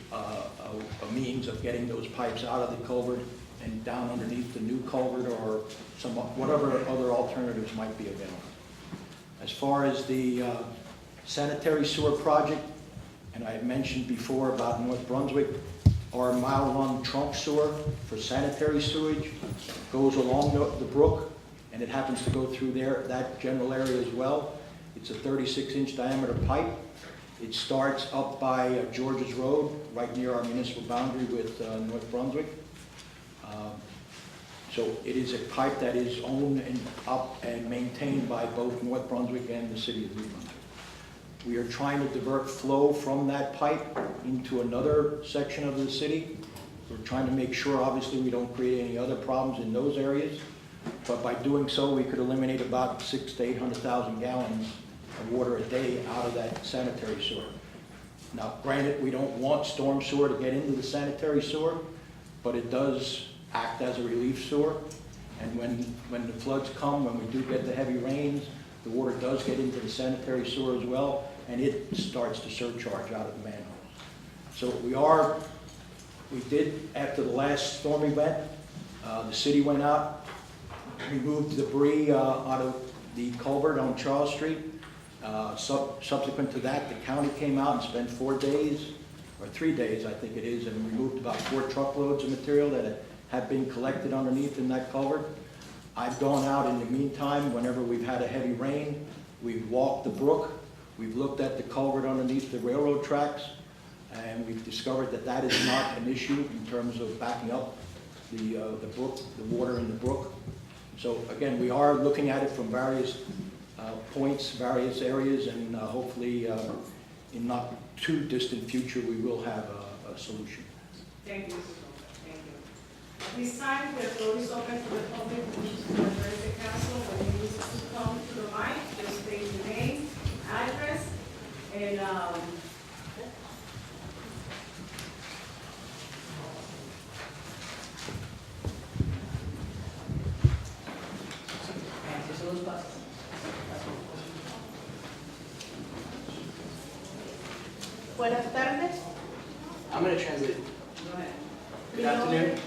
means of getting those pipes out of the culvert and down underneath the new culvert, or some whatever other alternatives might be available. As far as the sanitary sewer project, and I had mentioned before about North Brunswick, our mile-long trunk sewer for sanitary sewage goes along the brook, and it happens to go through there, that general area as well. It's a 36-inch diameter pipe. It starts up by George's Road, right near our municipal boundary with North Brunswick. So it is a pipe that is owned and up and maintained by both North Brunswick and the city of New Brunswick. We are trying to divert flow from that pipe into another section of the city. We're trying to make sure, obviously, we don't create any other problems in those areas. But by doing so, we could eliminate about 600,000 to 800,000 gallons of water a day out of that sanitary sewer. Now, granted, we don't want storm sewer to get into the sanitary sewer, but it does act as a relief sewer. And when the floods come, when we do get the heavy rains, the water does get into the sanitary sewer as well, and it starts to surcharge out of the manholes. So we did, after the last storm event, the city went out, removed debris out of the culvert on Charles Street. Subsequent to that, the county came out and spent 4 days, or 3 days, I think it is, and removed about 4 truckloads of material that had been collected underneath in that culvert. I've gone out in the meantime, whenever we've had a heavy rain, we've walked the brook, we've looked at the culvert underneath the railroad tracks, and we've discovered that that is not an issue in terms of backing up the brook, the water in the brook. So again, we are looking at it from various points, various areas, and hopefully in not too distant future, we will have a solution. Thank you, Mr. Costa. Thank you. At this time, the floor is open to the public who wishes to address the council. When you wish to come to the mic, just state your name, address, and Buenas tardes. I'm going to translate. go ahead. Good afternoon.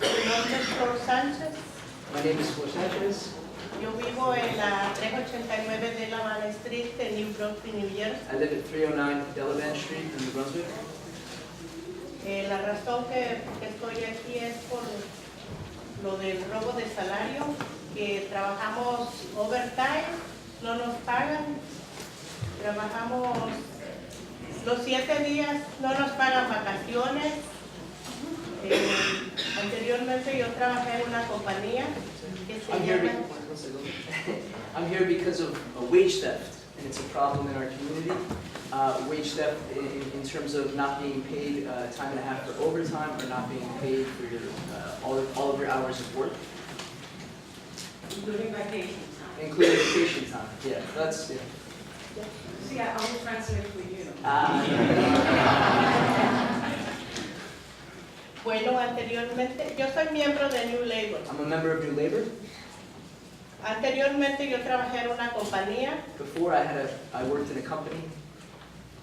Mi nombre es Flor Sánchez. My name is Flor Sanchez. Yo vivo en la 389 de la Van Street en New Brunswick, New Jersey. I live at 309 Delavan Street in New Brunswick. La razón que estoy aquí es por lo del robo de salario, que trabajamos overtime, no nos pagan, trabajamos los 7 días, no nos pagan vacaciones. Anteriormente yo trabajé en una compañía que se I'm here, llama... I'm here because of a wage theft, and it's a problem in our community. Wage theft in terms of not being paid time and a half for overtime, or not being paid for your all of your hours of work, Including vacation time. including vacation time. Yeah, that's yeah. See, I will translate for you. Bueno, anteriormente, yo soy miembro de New Labor. I'm a member of New Labor. Anteriormente yo trabajé en una compañía Before I worked in a company.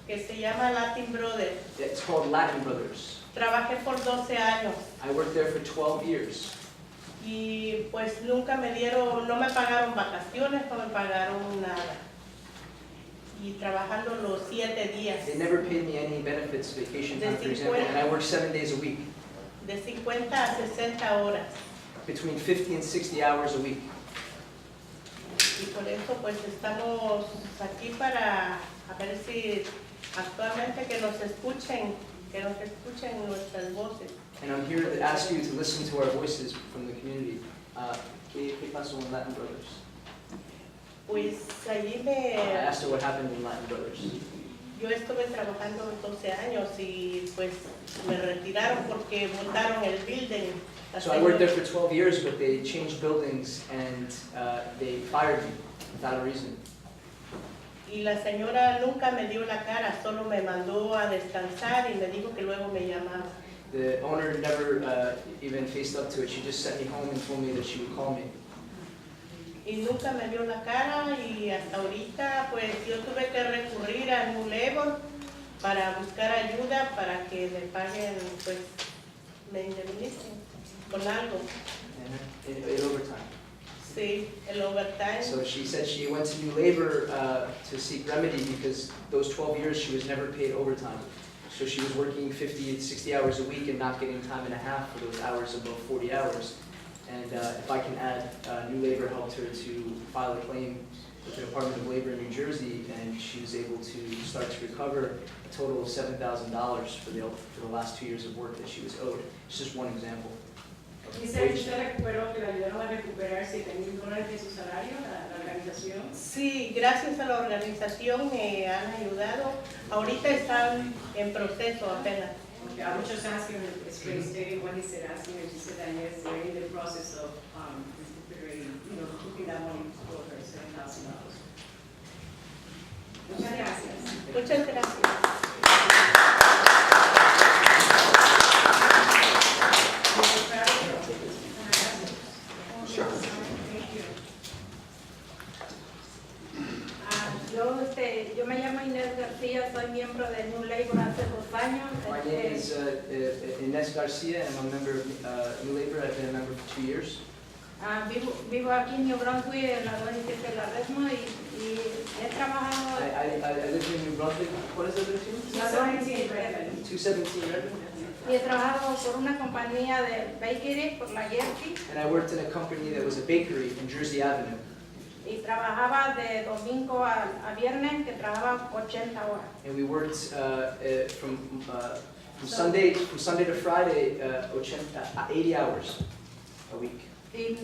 que se llama Latin Brothers. It's called Latin Brothers. Trabajé por 12 años I worked there for 12 years. y pues nunca me dieron, no me pagaron vacaciones, no me pagaron nada. Y trabajando los 7 días, They never paid me any benefits, vacation time, for example, and I worked 7 days a week, de 50 a 60 horas. between 50 and 60 hours a week. Y por eso pues estamos aquí para a ver si actualmente que nos escuchen nuestras voces. And I'm here to ask you to listen to our voices from the community. ¿Qué pasó en Latin Brothers? Pues allí I asked her what happened in Latin Brothers. yo estuve trabajando 12 años y pues me retiraron porque montaron el building. So I worked there for 12 years, but they changed buildings and they fired me without a reason. Y la señora nunca me dio la cara, solo me mandó a descansar y me dijo que luego me llamaba. The owner never even faced up to it. She just sent me home and told me that she would call me. Y nunca me dio la cara y hasta ahorita pues yo tuve que recurrir a New Labor para buscar ayuda para que me paguen, pues me indemnicen con algo. And in overtime. Sí, el overtime. So she said she went to New Labor to seek remedy because those 12 years she was never paid overtime. So she was working 50 to 60 hours a week and not getting time and a half for those hours above 40 hours. And if I can add, New Labor helped her to file a claim with the Department of Labor in New Jersey, and she was able to start to recover a total of $7,000 for the last 2 years of work that she was owed. It's just one example. Dice que usted recuperó, que le ayudaron a recuperar $7,000 de su salario, la organización. Sí, gracias a la organización me han ayudado. Ahorita están en proceso apenas. Okay, I was just asking, stating what he said, asking if he said that yes, they're in the process of recuperating, keeping that money for her, $7,000. Muchas gracias. Muchas gracias. Sure. Yo me llamo Inés García, soy miembro de New Labor hace 2 años. My name is Inés Garcia, and I'm a member of New Labor. I've been a member for 2 years. Vivo aquí en New Brunswick, en la 27 de la Resmo, y he trabajado... I live in New Brunswick. What is the direction? 217 Redmond. Y he trabajado por una compañía de bakery, por la Jersey, And I worked in a company that was a bakery in Jersey Avenue. y trabajaba de domingo a viernes, que trabajaba 80 horas. And we worked from Sunday to Friday, 80 hours a week. Y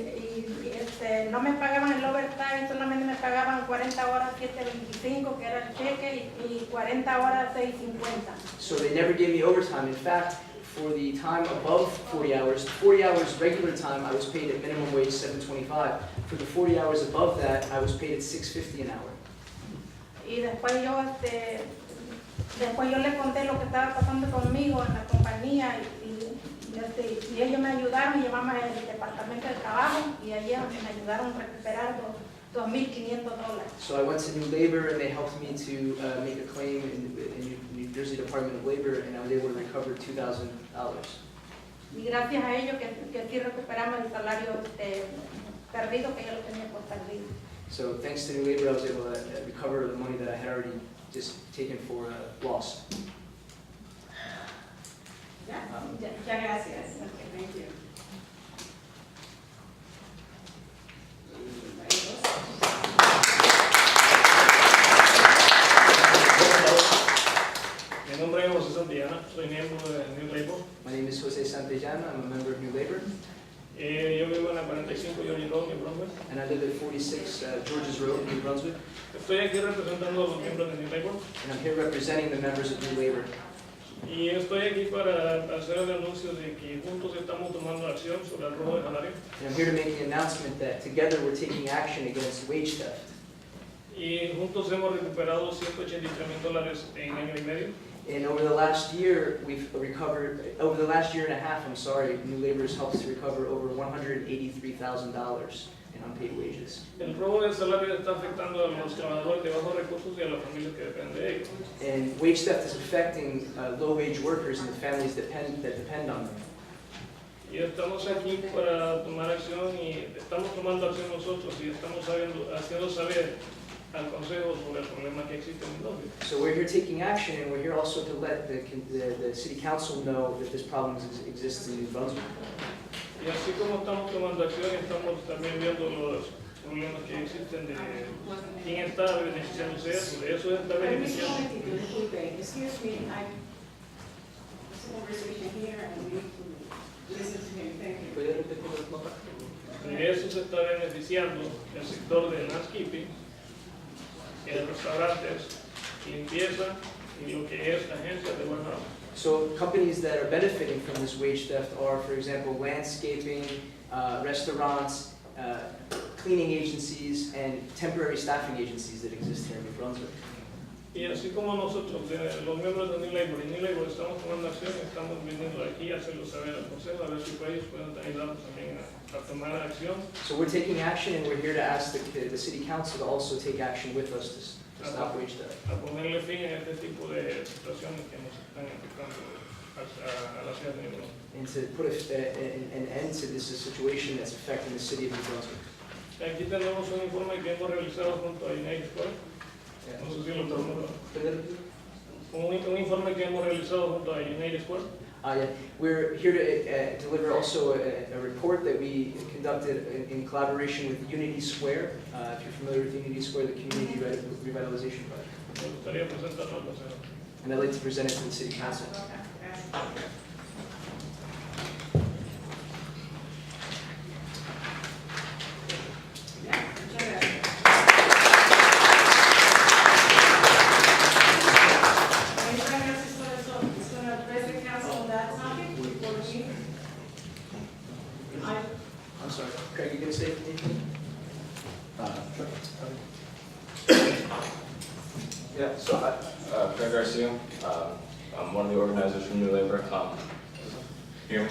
no me pagaban el overtime, solamente me pagaban 40 horas 7.25, que era el cheque, y 40 horas 6.50. So they never gave me overtime. In fact, for the time above 40 hours regular time, I was paid at minimum wage $7.25. For the 40 hours above that, I was paid at $6.50 an hour. Y después yo le conté lo que estaba pasando conmigo en la compañía, y ellos me ayudaron, llevamos al departamento de trabajo, y allí me ayudaron a recuperar $2.500. So I went to New Labor, and they helped me to make a claim in New Jersey Department of Labor, and I was able to recover $2,000. Y gracias a ellos que sí recuperamos el salario perdido que yo lo tenía por perdido. So thanks to New Labor, I was able to recover the money that I had already just taken for loss. Ya, muchas gracias. Okay, thank you. Mi nombre es José Santillana, soy miembro de New Labor. My name is Jose Santillana, I'm a member of New Labor, Yo vivo en la 45 Georgia Road, New Brunswick. and I live at 46 Georges Road, New Brunswick, Estoy aquí representando a los miembros de New Labor and I'm here representing the members of New Labor. y estoy aquí para hacer el anuncio de que juntos estamos tomando acción sobre el robo de salario And I'm here to make the announcement that together we're taking action against wage theft. y juntos hemos recuperado $183,000 en año y medio. And over the last year, over the last year and a half, New Labor has helped to recover over $183,000 in unpaid wages. El robo de salario está afectando a los trabajadores de bajos recursos y a las familias que dependen de ellos. And wage theft is affecting low-wage workers and the families that depend on them. Y estamos aquí para tomar acción y estamos tomando acción nosotros y estamos haciendo saber al Consejo sobre el problema que existe en Brunswick. So we're here taking action, and we're here also to let the City Council know that this problem exists in New Brunswick. Y así como estamos tomando acción, estamos también viendo los problemas que existen de quién está beneficiándose de eso. De eso está beneficiando. Excuse me, there's a conversation here and we need to listen to him. Thank you. De eso se está beneficiando el sector de landscaping, restaurantes, limpieza y lo que es agencias de warehouse. So companies that are benefiting from this wage theft are, for example, landscaping, restaurants, cleaning agencies, and temporary staffing agencies that exist here in New Brunswick. Y así como nosotros, los miembros de New Labor y New Labor estamos tomando acción, estamos viniendo aquí a hacerlo saber al Consejo, a ver si ellos pueden ayudarnos también a tomar acción. So we're taking action, and we're here to ask the City Council to also take action with us to stop wage theft. A ponerle fin a este tipo de situaciones que nos están afectando a la ciudad de New Brunswick. And to put an end to this situation that's affecting the city of New Brunswick. Aquí tenemos un informe que hemos realizado junto a United Square. No sé si lo podemos ver. Un informe que hemos realizado junto a United Square. Yeah. We're here to deliver also a report that we conducted in collaboration with Unity Square. If you're familiar with Unity Square, the Community Revitalization Project. Me gustaría presentarlo al Consejo. And I'd like to present it to the City Council. I'm sorry, Craig, you gonna say anything? Yeah, so Craig Garcia, I'm one of the organizers from New Labor. Here.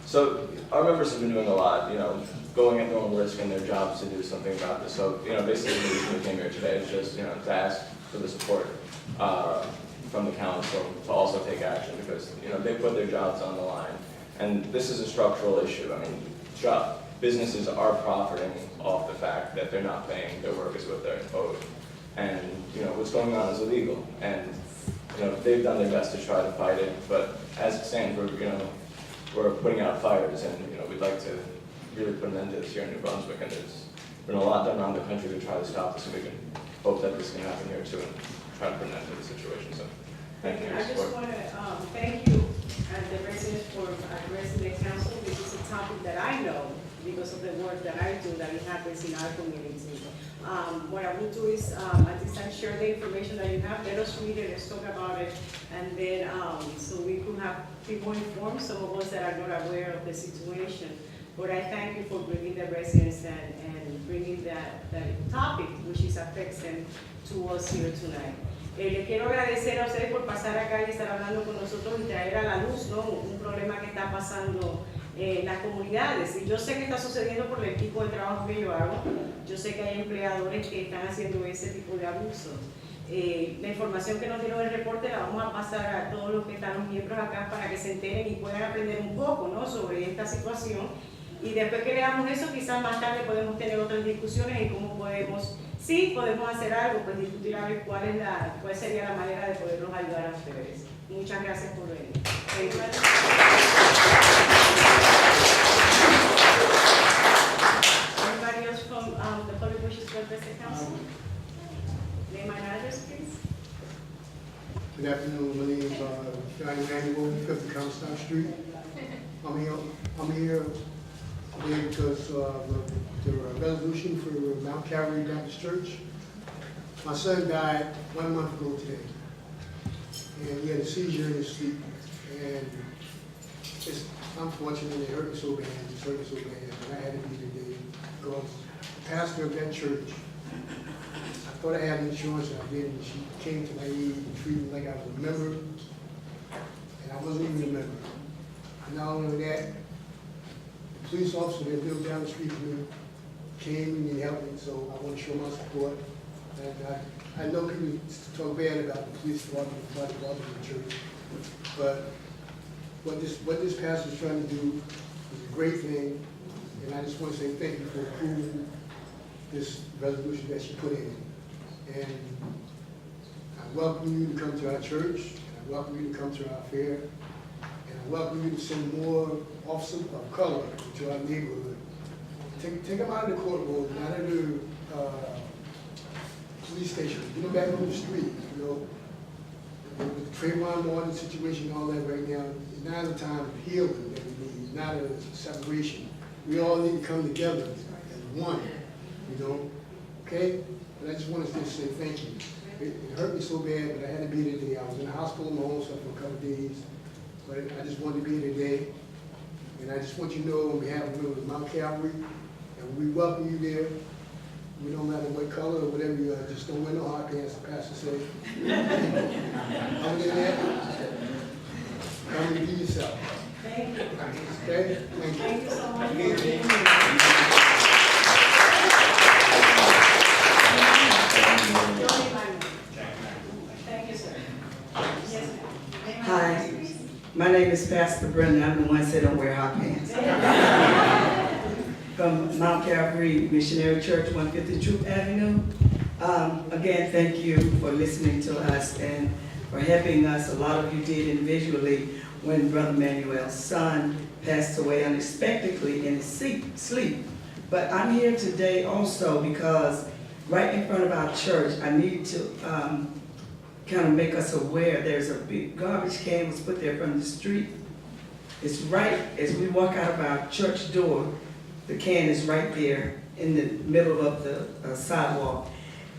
So our members have been doing a lot, going at their own risk in their jobs to do something about this. So, basically the reason we came here today is just, to ask for the support from the council to also take action because, they put their jobs on the line. And this is a structural issue. I mean, businesses are profiting off the fact that they're not paying their workers what they're owed. And, what's going on is illegal. And, they've done their best to try to fight it, but as it stands, we're putting out fires and, we'd like to really put an end to this here in New Brunswick. And there's been a lot done around the country to try to stop this, and we can hope that this can happen here too and try to put an end to the situation. So, thank you. I just want to thank you and the residents for addressing the council. This is a topic that I know because of the work that I do, that it happens in our community. What I will do is at this time share the information that you have. Let us read it, let's talk about it, and then so we could have people informed, some of us that are not aware of the situation. But I thank you for bringing the residents and bringing that topic, which is affecting to us here tonight. Les quiero agradecer a ustedes por pasar acá y estar hablando con nosotros y traer a la luz, ¿no?, un problema que está pasando en las comunidades. Y yo sé que está sucediendo por el tipo de trabajo que yo hago. Yo sé que hay empleadores que están haciendo ese tipo de abuso. La información que nos dieron el reporte la vamos a pasar a todos los que están los miembros acá para que se enteren y puedan aprender un poco, ¿no?, sobre esta situación Y después que veamos eso, quizás más tarde podemos tener otras discusiones en cómo podemos, sí podemos hacer algo, pues discutir a ver cuál sería la manera de poderlos ayudar a ustedes. Muchas gracias por venir. Anybody else from the public wishes to address the council? Name and address, please. Good afternoon, my name is Johnny Manuel, 50 Comstock Street. I'm here because the resolution for Mount Calvary Baptist Church. My son died 1 month ago today, and he had a seizure in his sleep, and it's unfortunate. It hurt me so bad. It hurt me so bad, but I had to be today because the pastor of that church, I thought I had insurance, and I didn't. She came to my aid and treated me like I was a member, and I wasn't even a member. And not only that, the police officer that lived down the street from me came and helped me, so I want to show my support. And I know people talk bad about the police department, the church, but what this pastor is trying to do is a great thing, and I just want to say thank you for approving this resolution that she put in. And I welcome you to come to our church, and I welcome you to come to our fair, and I welcome you to send more officers of color to our neighborhood. Take them out of the courtroom, out of the police station, get them back on the street, you know. With the Trayvon Martin situation and all that right now, it's not a time of healing that we need, it's not a separation. We all need to come together as one, you know, okay? But I just wanted to say thank you. It hurt me so bad, but I had to be here today. I was in the hospital my own self for a couple of days, but I just wanted to be here today. And I just want you to know on behalf of Mount Calvary, and we welcome you there. We don't matter what color or whatever you are, just don't wear no hot pants, the pastor said. Other than that, come and be yourself. Thank you. Okay? Thank you. Thank you so much. Thank you, sir. Yes, ma'am. Hi, my name is Pastor Brendan. I'm the one that said don't wear hot pants. From Mount Calvary Missionary Church, 150 Troop Avenue. Again, thank you for listening to us and for helping us. A lot of you did individually when Brother Manuel's son passed away unexpectedly in his sleep. But I'm here today also because right in front of our church, I need to kind of make us aware there's a big garbage can was put there from the street. It's right as we walk out of our church door. The can is right there in the middle of the sidewalk,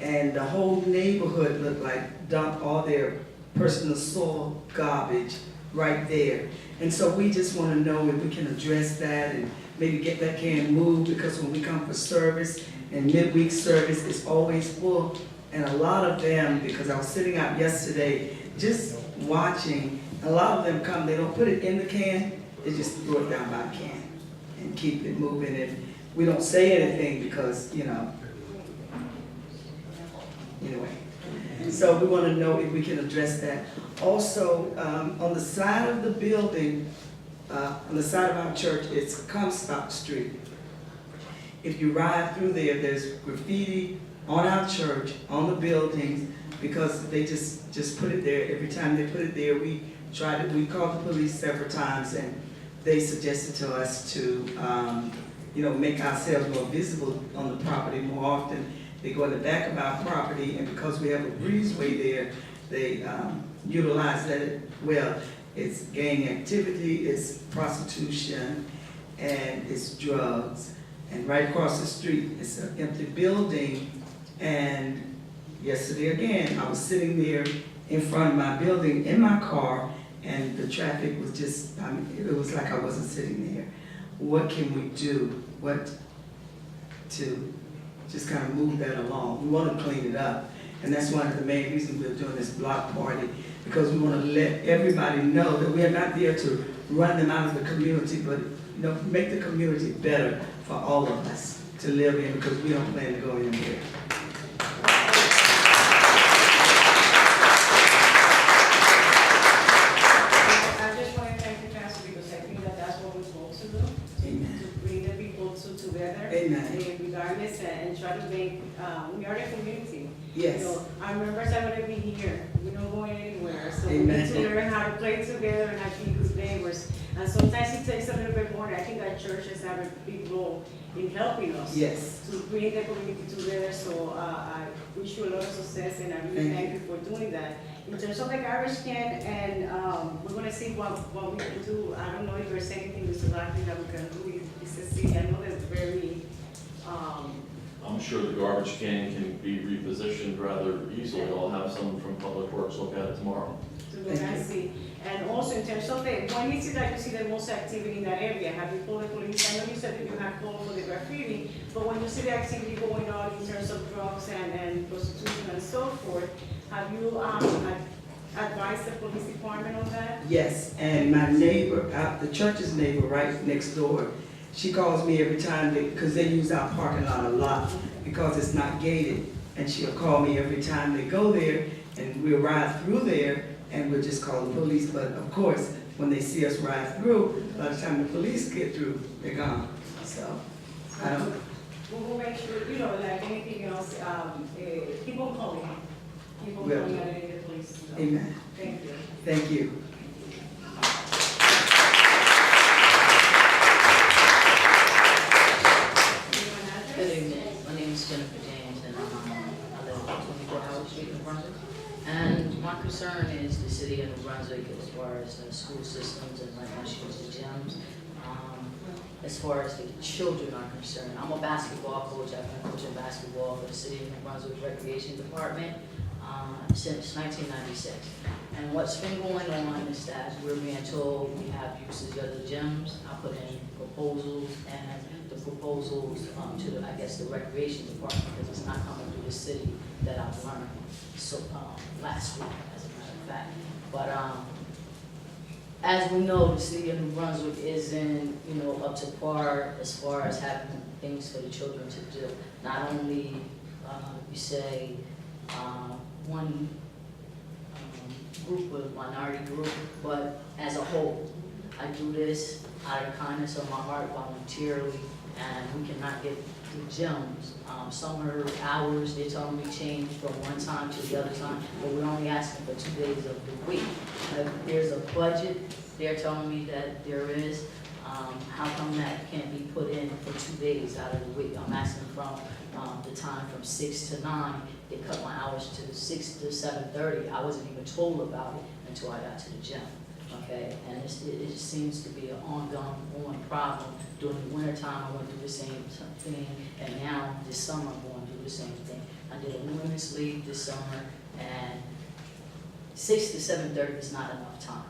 and the whole neighborhood looked like dumped all their personal soil garbage right there. And so we just want to know if we can address that and maybe get that can moved, because when we come for service and midweek service, it's always full. And a lot of them, because I was sitting out yesterday just watching, a lot of them come, they don't put it in the can, they just throw it down by the can and keep it moving. And we don't say anything because, you know, anyway. So we want to know if we can address that. Also, on the side of the building, on the side of our church, it's Comstock Street. If you ride through there, there's graffiti on our church, on the buildings, because they just put it there. Every time they put it there, we called the police several times, and they suggested to us to, you know, make ourselves more visible on the property more often. They go in the back of our property, and because we have a breezeway there, they utilize that well. It's gang activity, it's prostitution, and it's drugs. And right across the street, it's an empty building. And yesterday again, I was sitting there in front of my building in my car, and the traffic was just, I mean, it was like I wasn't sitting there. What can we do? What to just kind of move that along? We want to clean it up. And that's one of the main reasons we're doing this block party, because we want to let everybody know that we are not there to run them out of the community, but, you know, make the community better for all of us to live in, because we don't plan to go anywhere. I just want to thank the pastor because I think that that's what we're supposed to do. Amen. To bring them play together and have been good neighbors. And sometimes it takes a little bit more. I think that churches have a big role in helping us. Yes. To bring the community together, so I wish you a lot of success, and I really thank you for doing that. In terms of the garbage can, and we're gonna see what we can do. I don't know if there's anything, Mr. Lockley, that we can do. It's a city, I know that's very, I'm sure the garbage can be repositioned rather easily. I'll have someone from Public Works look at it tomorrow. to go and see. And also in terms of when is it that you see the most activity in that area? Have you called the police? I know you said that you have called for the graffiti, but when you see the activity going on in terms of drugs and prostitution and so forth, have you advised the police department on that? Yes, and my neighbor, the church's neighbor right next door, she calls me every time, because they use our parking lot a lot, because it's not gated. And she'll call me every time they go there, and we'll ride through there, and we'll just call the police. But of course, when they see us ride through, by the time the police get through, they're gone. So, I don't. We'll make sure, like anything else, keep on calling. Keep on Will calling do. out any of the police. Amen. Thank you. Thank you. Good evening. My name is Jennifer James, and I live on 24 Howard Street in Brunswick. And my concern is the city of New Brunswick as far as the school systems and like issues, the gyms. As far as the children are concerned, I'm a basketball coach. I've been coaching basketball for the city of New Brunswick Recreation Department since 1996. And what's been going on is that we're being told we have usage of the gyms. I put in proposals, and the proposals to the, I guess, the recreation department, because it's not coming through the city that I've learned so last week, as a matter of fact. But as we know, the city of New Brunswick isn't, up to par as far as having things for the children to do. Not only, you say, one group, a minority group, but as a whole. I do this out of the kindness of my heart, voluntarily, and we cannot get the gyms. Summer hours, they're telling me change from one time to the other time, but we're only asking for 2 days of the week. There's a budget, they're telling me that there is. How come that can't be put in for 2 days out of the week? I'm asking from the time from 6 to 9. They cut my hours to 6 to 7:30. I wasn't even told about it until I got to the gym. Okay, and it just seems to be an ongoing problem. During the winter time, I went through the same thing, and now this summer I'm going through the same thing. I did a women's league this summer, and 6 to 7:30 is not enough time.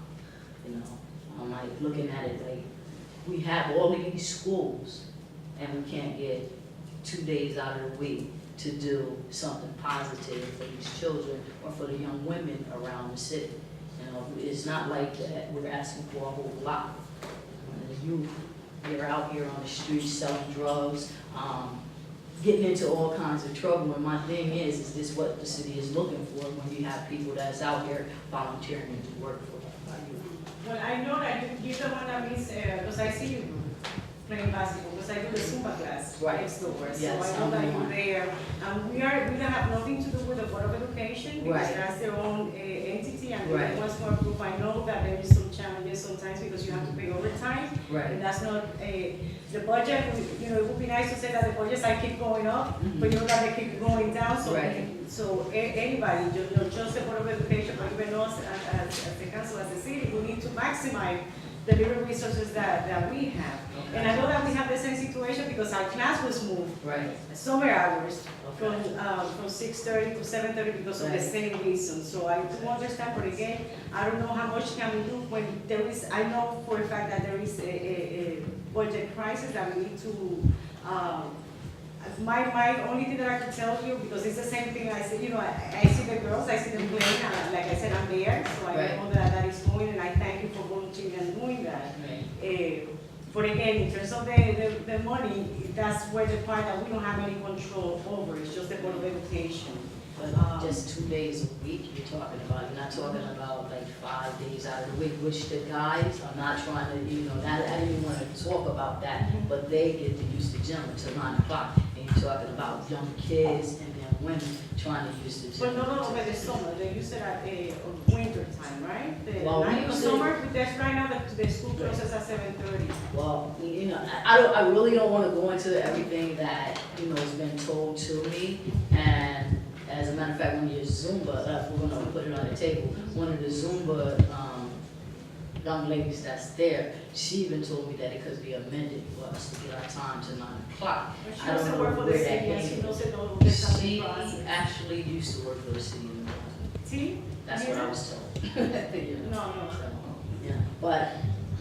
I'm like looking at it like we have all of these schools, and we can't get 2 days out of the week to do something positive for these children or for the young women around the city. It's not like that we're asking for a whole lot. The youth, they're out here on the streets selling drugs, getting into all kinds of trouble. And my thing is this what the city is looking for when you have people that's out here volunteering to work for you? Well, I know that you're the one that means, because I see you playing basketball, because I do the Zumba class next door. So Yes, I know that I'm you're one. there. We don't have nothing to do with the Board of Education, because Right. that's their own entity, and Right. they're much more group. I know that there is some challenges sometimes because you have to pay overtime. Right. And that's not the budget, it would be nice to say that the budgets keep going up, but you know that they keep going down, so Right. Anybody, just the Board of Education, or even us as the council, as the city, we need to maximize the little resources that we have. Okay. And I know that we have the same situation because our class was moved Right. summer hours Okay. from 6:30 to 7:30 because of the Right. same reason. So I do understand, but again, I don't know how much can we do when there is, I know for a fact that there is a budget crisis that we need to, my only thing that I can tell you, because it's the same thing I say, I see the girls, I see them playing, like I said, I'm there, so I know that is going, and I thank you for volunteering and doing that. Right. But again, in terms of the money, that's where the part that we don't have any control over, it's just the Board of Education. But just 2 days a week you're talking about, you're not talking about like 5 days out of the week, which the guys, I'm not trying to, I didn't even want to talk about that, but they get to use the gym until 9 o'clock. And you're talking about young kids and then women trying to use the gym. But no, over the summer, they use it at winter time, right? Well, we use summer, that's right now, the school closes at 7:30. Well, you know, I really don't want to go into everything that, you know, has been told to me. And as a matter of fact, when you Zumba, we're going to put it on the table, one of the Zumba young ladies that's there, she even told me that it could be amended for us to get our time to 9 o'clock. But she I don't doesn't know work for the where that city, and she came knows it all from. the time. She actually used to work for the city of New Brunswick. See? That's what I was told. You know, No. so, yeah, but,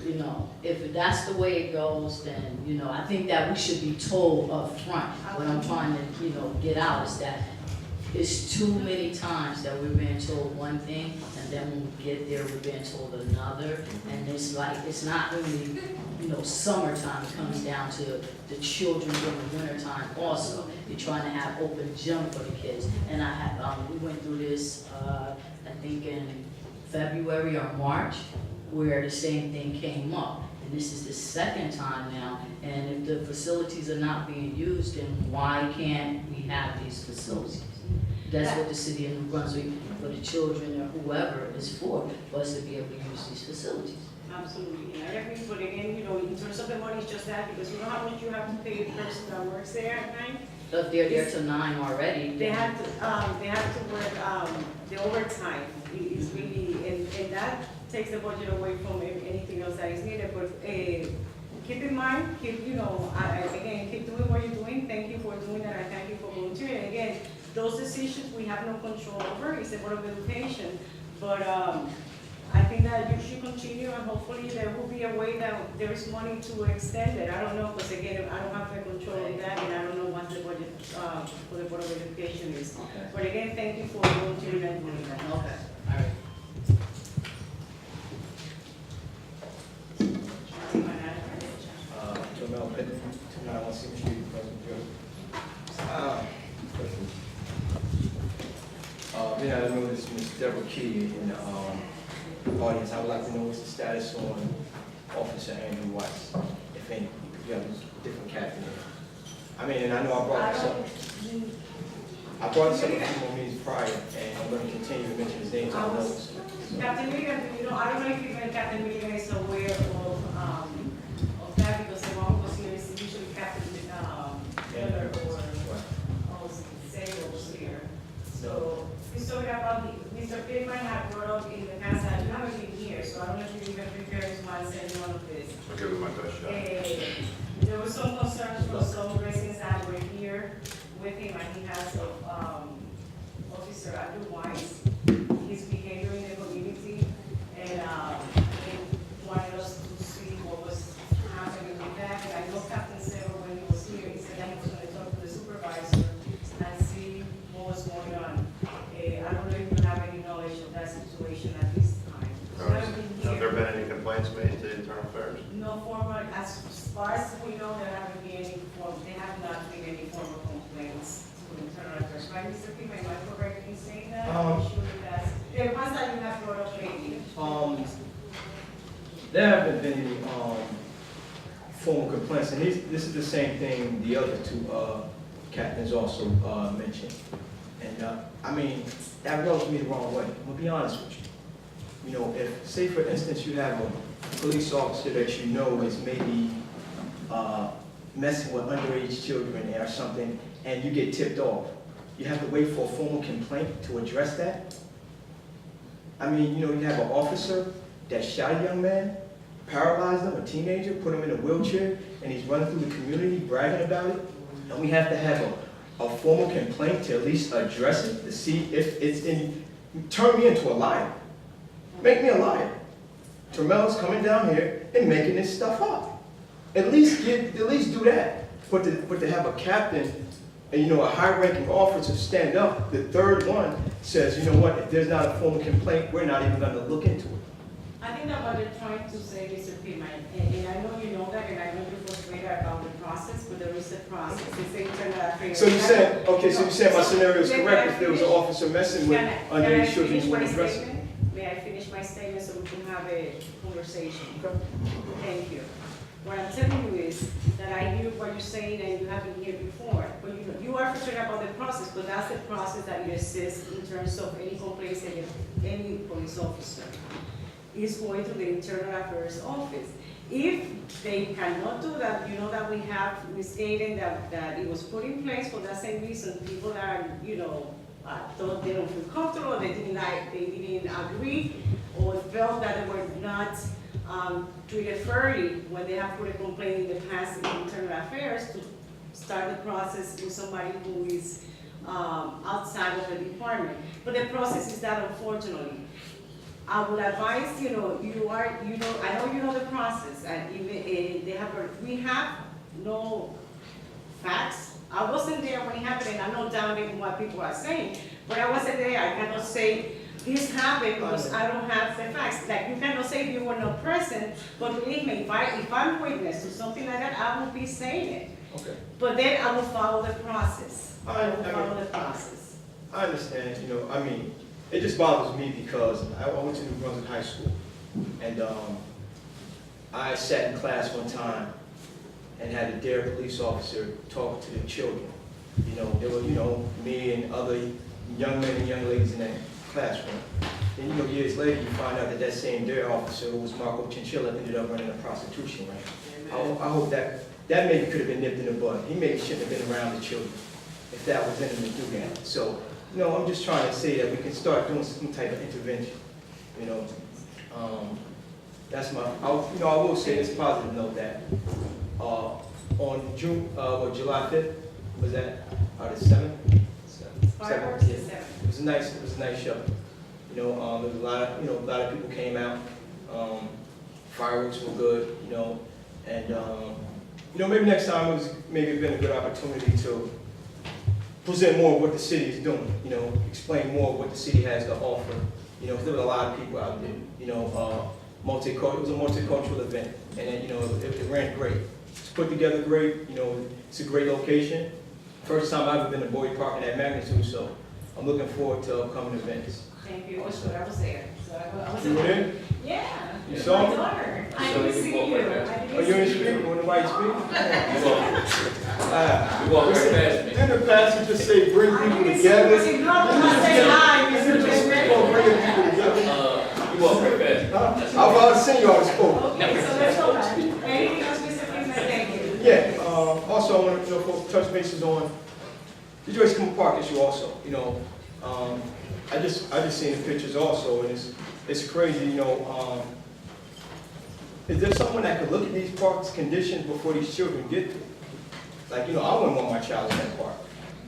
you know, if that's the way it goes, then, you know, I think that we should be told up front. What I'm trying to, you know, get out is that it's too many times that we're being told one thing, and then when we get there, we're being told another. And it's like, it's not only, you know, summertime, it comes down to the children during the wintertime also. You're trying to have open gym for the kids. And I have, we went through this, I think in February or March, where the same thing came up. And this is the second time now, and if the facilities are not being used, then why can't we have these facilities? That's what the city of New Brunswick, for the children or whoever, is for us to be able to use these facilities. Absolutely, and I agree, but again, you know, in terms of the money, it's just that, because you know how much you have to pay the person that works there at night? So if they're there till 9 already, They have to work, the overtime is really, and that takes the budget away from anything else that is needed, but, keep in mind, keep, you know, again, keep doing what you're doing, thank you for doing that, I thank you for volunteering, again, those decisions we have no control over, it's the Board of Education, but, I think that you should continue, and hopefully there will be a way that there is money to extend it. I don't know, because again, I don't have the control of that, and I don't know what the budget for the Board of Education is. Okay. But again, thank you for volunteering and doing that. Okay, all right. Jamel Pittman, 2916 Street, Brunswick, Georgia. Being out of notice, Ms. Deborah Key in the audience, I would like to know what's the status on Officer Andrew Weiss, if any, you have a different captain there. I mean, and I know I brought this up. I brought this up a few more meetings prior, and I'm going to continue to mention his name to our notes. Captain Milligan, you know, I don't know if even Captain Milligan is aware of that, because the one was here is usually Captain Miller or Sales here. So, he's talking about, Mr. Pittman had brought up in the past, that you haven't been here, so I don't know if you even prepared to answer any one of this. I'll give it my best shot. There were some concerns from some residents that were here with him, and he has Officer Andrew Weiss, his behavior in the community, and they wanted us to see what was happening with that. And I know Captain Sarah, when he was here, he said that he was going to talk to the supervisor and see what was going on. I don't know if you have any knowledge of that situation at this time. So I haven't been Have there here. been any complaints made to Internal Affairs? No formal, as far as we know, there haven't been any there have not been any formal complaints to Internal Affairs. Right, Mr. Pittman, am I correct in saying that? I'm sure that's, the ones that you have brought up lately. There haven't been any formal complaints, and this is the same thing the other two captains also mentioned. And I mean, that rubs me the wrong way. I'm gonna be honest with you. You know, if, say for instance, you have a police officer that you know is maybe messing with underage children or something, and you get tipped off, you have to wait for a formal complaint to address that? I mean, you know, you have an officer that shot a young man, paralyzed him, a teenager, put him in a wheelchair, and he's running through the community bragging about it, and we have to have a formal complaint to at least address it, to see if it's in, turn me into a liar. Make me a liar. Termel's coming down here and making this stuff up. At least do that. But to have a captain and, you know, a high-ranking officer stand up, the third one says, you know what, if there's not a formal complaint, we're not even gonna look into it. I think that what they're trying to say, Mr. Pittman, and I know you know that, and I know you're frustrated about the process, but there is a process. It's Internal Affairs. So you said, okay, so you said my scenario is correct if there was an officer messing with underage children who wouldn't address it. May I finish my statement so we can have a conversation? Thank you. What I'm telling you is that I hear what you're saying and you haven't heard before. But you are frustrated about the process, but that's the process that you assist in terms of any complaints against any police officer. is going to the Internal Affairs Office. If they cannot do that, you know that we have misstated that it was put in place for that same reason. People that, thought they don't feel comfortable, they didn't agree, or felt that they were not treated fairly when they have put a complaint in the past in Internal Affairs, to start the process with somebody who is outside of the department. But the process is that, unfortunately. I would advise, I know you know the process, and even we have no facts. I wasn't there when it happened, and I'm not doubting what people are saying, but I wasn't there. I cannot say this happened because I don't have the facts. Like, you cannot say if you were not present, but believe me, if I'm witness to something like that, I will be saying it. Okay. But then I will follow the process. I understand, it just bothers me because I went to New Brunswick High School, and I sat in class one time and had a DARE police officer talk to the children. There were, me and other young men and young ladies in that classroom. And, years later, you find out that that same DARE officer, who was Marco Chinchilla, ended up running a prostitution ring. I hope that maybe could have been nipped in the bud. He maybe shouldn't have been around the children if that was in him to do that. So, I'm just trying to say that we can start doing some type of intervention. That's I will say this positive note that on July 5th, was that, or the 7th? Fireworks is 7th. It was a nice show. There was a lot of people came out. Fireworks were good, and maybe next time it was maybe been a good opportunity to present more of what the city is doing, explain more of what the city has to offer. Because there were a lot of people out there, it was a multicultural event, and it ran great. It's put together great, it's a great location. First time I've ever been to Boyd Park in that magnitude, so I'm looking forward to upcoming events. Thank you. I was there. So I was You were there? Yeah. You saw me? My daughter. I didn't see you. Oh, you in the street? You in the white street? You walk very fast, man. Didn't the pastor just say bring people together? You walk very fast. I've already seen you on the sport. Okay, so let's go back. Anything else, Mr. Freeman? Thank you. Yeah, also I want to touch bases on the Joyce Cooper Park issue also. I just seen the pictures also, and it's crazy, is there someone that could look at these parks conditions before these children get there? Like, I wouldn't want my child in that park.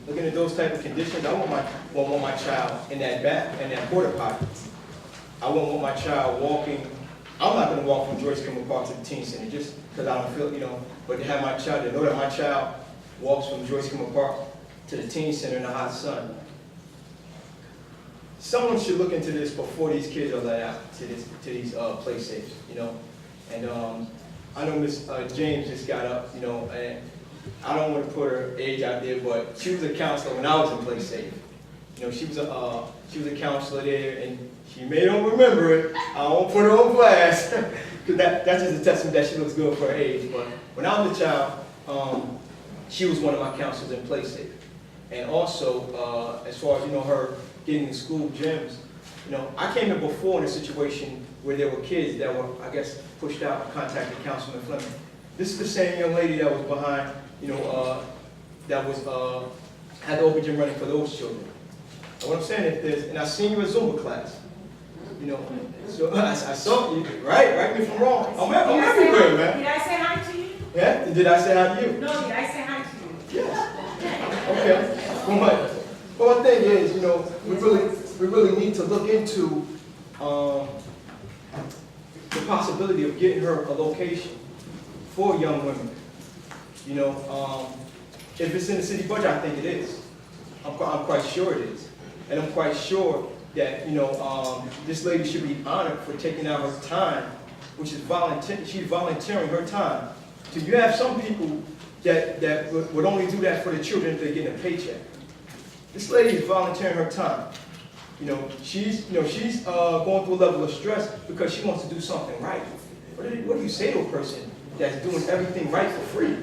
Looking at those type of conditions, I wouldn't want my child in that porta potty. I wouldn't want my child walking. I'm not going to walk from Joyce Cooper Park to the teen center just because I don't feel, but to have my child, to know that my child walks from Joyce Cooper Park to the teen center in the hot sun. Someone should look into this before these kids are let out to these play safes, And I know Miss James just got up, and I don't want to put her age out there, but she was a counselor when I was in play safe. She was a counselor there, and she may not remember it. I won't put her on blast, because that's just a testament that she looks good for her age. But when I was a child, she was one of my counselors in play safe. And also, as far as her getting in school gyms, I came in before in a situation where there were kids that were, I guess, pushed out and contacted Councilman Fleming. This is the same young lady that was behind, had the open gym running for those children. And what I'm saying is, and I seen you in Zumba class, so I saw you, right me from wrong. I'm everywhere, man. Did I say hi to you? Yeah, did I say hi to you? No, did I say hi to you? Yes. Okay. Well, my thing is, we really need to look into the possibility of getting her a location for young women. If it's in the city budget, I think it is. I'm quite sure it is. And I'm quite sure that, this lady should be honored for taking out her time, which is she's volunteering her time. So you have some people that would only do that for the children if they're getting a paycheck. This lady is volunteering her time. She's going through a level of stress because she wants to do something right. What do you say to a person that's doing everything right for free?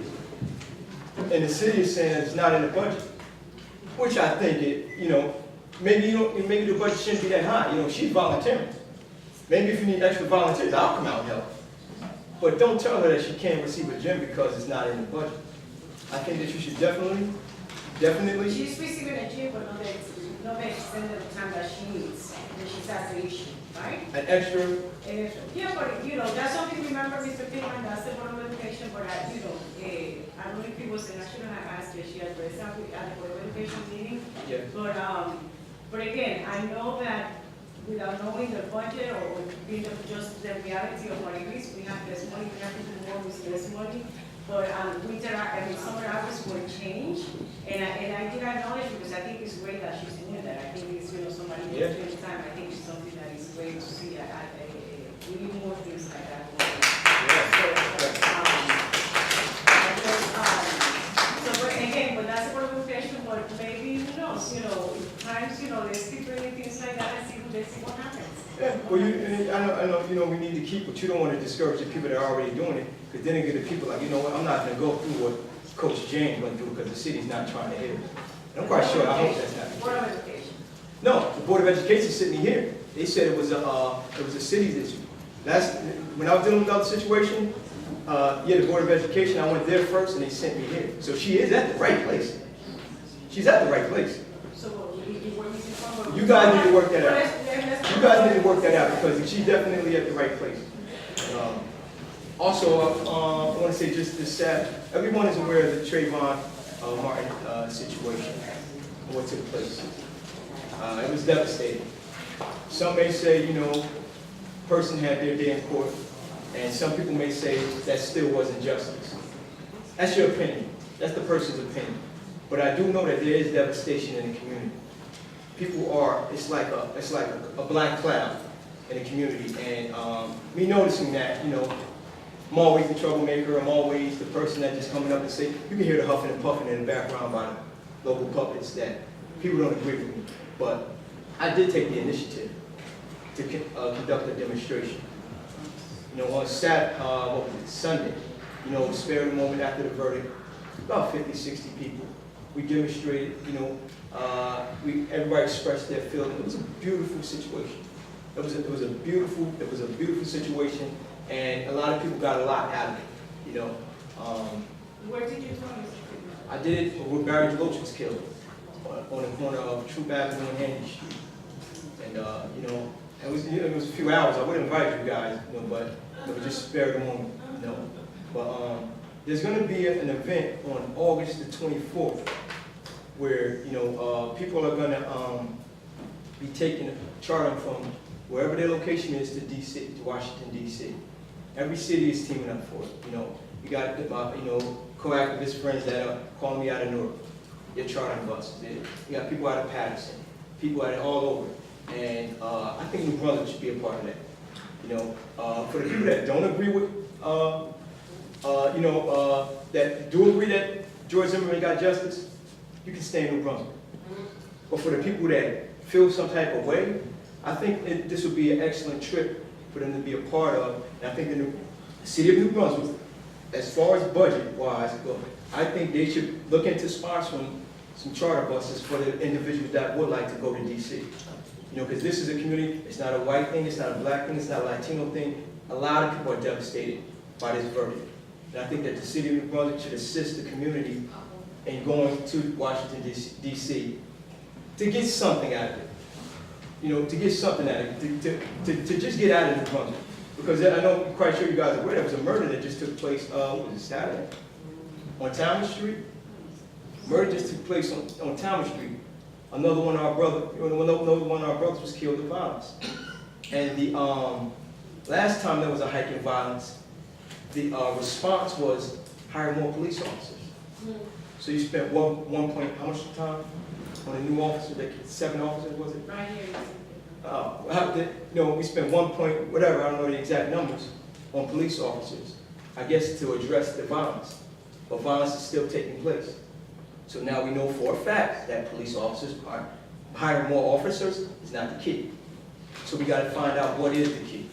And the city is saying it's not in the budget, which I think maybe the budget shouldn't be that high. She's volunteering. Maybe if you need extra volunteers, I'll come out and help. But don't tell her that she can't receive a gym because it's not in the budget. I think that you should definitely. She's receiving a gym, but not the extent of the time that she needs, and she has the issue, right? An extra. Yeah, but, that's something, remember, Mr. Pittman, that's the Board of Education, but I don't know if it was, and I shouldn't have asked if she addressed that at the Board of Education meeting. Yeah. But again, I know that without knowing the budget or being just the reality of what it is, we have less money, we have to do more with less money. But summer hours will change, and I did acknowledge because I think it's great that she's doing that. I think it's, somebody who's doing time, I think it's something that is great to see. We need more things like that. But again, but that's a provocation, but maybe who knows, times, let's keep bringing things like that and see what happens. Yeah, well, I know, we need to keep, but you don't want to discourage the people that are already doing it, because then again, the people like, I'm not going to go through what Coach James went through because the city's not trying to hit it. And I'm quite sure, I hope that's not the case. Board of Education. No, the Board of Education sitting here. They said it was a city's issue. When I was dealing with the other situation, the Board of Education, I went there first and they sent me here. So she is at the right place. She's at the right place. You guys need to work that out. You guys need to work that out because she's definitely at the right place. Also, I want to say just this everyone is aware of the Trayvon Martin situation and what took place. It was devastating. Some may say, person had their day in court, and some people may say that still wasn't justice. That's your opinion. That's the person's opinion. But I do know that there is devastation in the community. People it's like a black cloud in the community, and me noticing that, I'm always the troublemaker, I'm always the person that just coming up and say, you can hear the huffing and puffing in the background by the local puppets that people don't agree with me. But I did take the initiative to conduct a demonstration. On Sunday, spare the moment after the verdict, about 50, 60 people. We demonstrated, everybody expressed their feeling. It was a beautiful situation. It was a beautiful situation, and a lot of people got a lot out of it, Where did you tell me? I did it where Barry Loach was killed, on the corner of Troop Avenue and Handy Street. And, it was a few hours. I would invite you guys, but it was just spare the moment, But there's going to be an event on August the 24th where, people are going to be taking charter from wherever their location is to D.C., to Washington, D.C. Every city is teaming up for it, You got, co-activist friends that are calling me out of Newark. They're chartering buses. You got people out of Patterson, people out of all over. And I think New Brunswick should be a part of that. For the people that don't agree with, that do agree that George Zimmerman got justice, you can stay in New Brunswick. But for the people that feel some type of way, I think this would be an excellent trip for them to be a part of. And I think the city of New Brunswick, as far as budget-wise, I think they should look into sponsoring some charter buses for the individuals that would like to go to D.C. Because this is a community, it's not a white thing, it's not a black thing, it's not a Latino thing. A lot of people are devastated by this verdict. And I think that the city of New Brunswick should assist the community in going to Washington, D.C. to get something out of it. To get something out of it, to just get out of New Brunswick. Because I know, I'm quite sure you guys are aware, there was a murder that just took place, Saturday? On Talmud Street? Murder just took place on Talmud Street. Another one of our brothers was killed in violence. And the last time there was a hike in violence, the response was hire more police officers. So you spent one point, how much time on a new officer? 7 officers, was it? Right here. We spent 1 point, whatever, I don't know the exact numbers, on police officers, I guess to address the violence. But violence is still taking place. So now we know for a fact that police officers are hiring more officers is not the key. So we got to find out what is the key.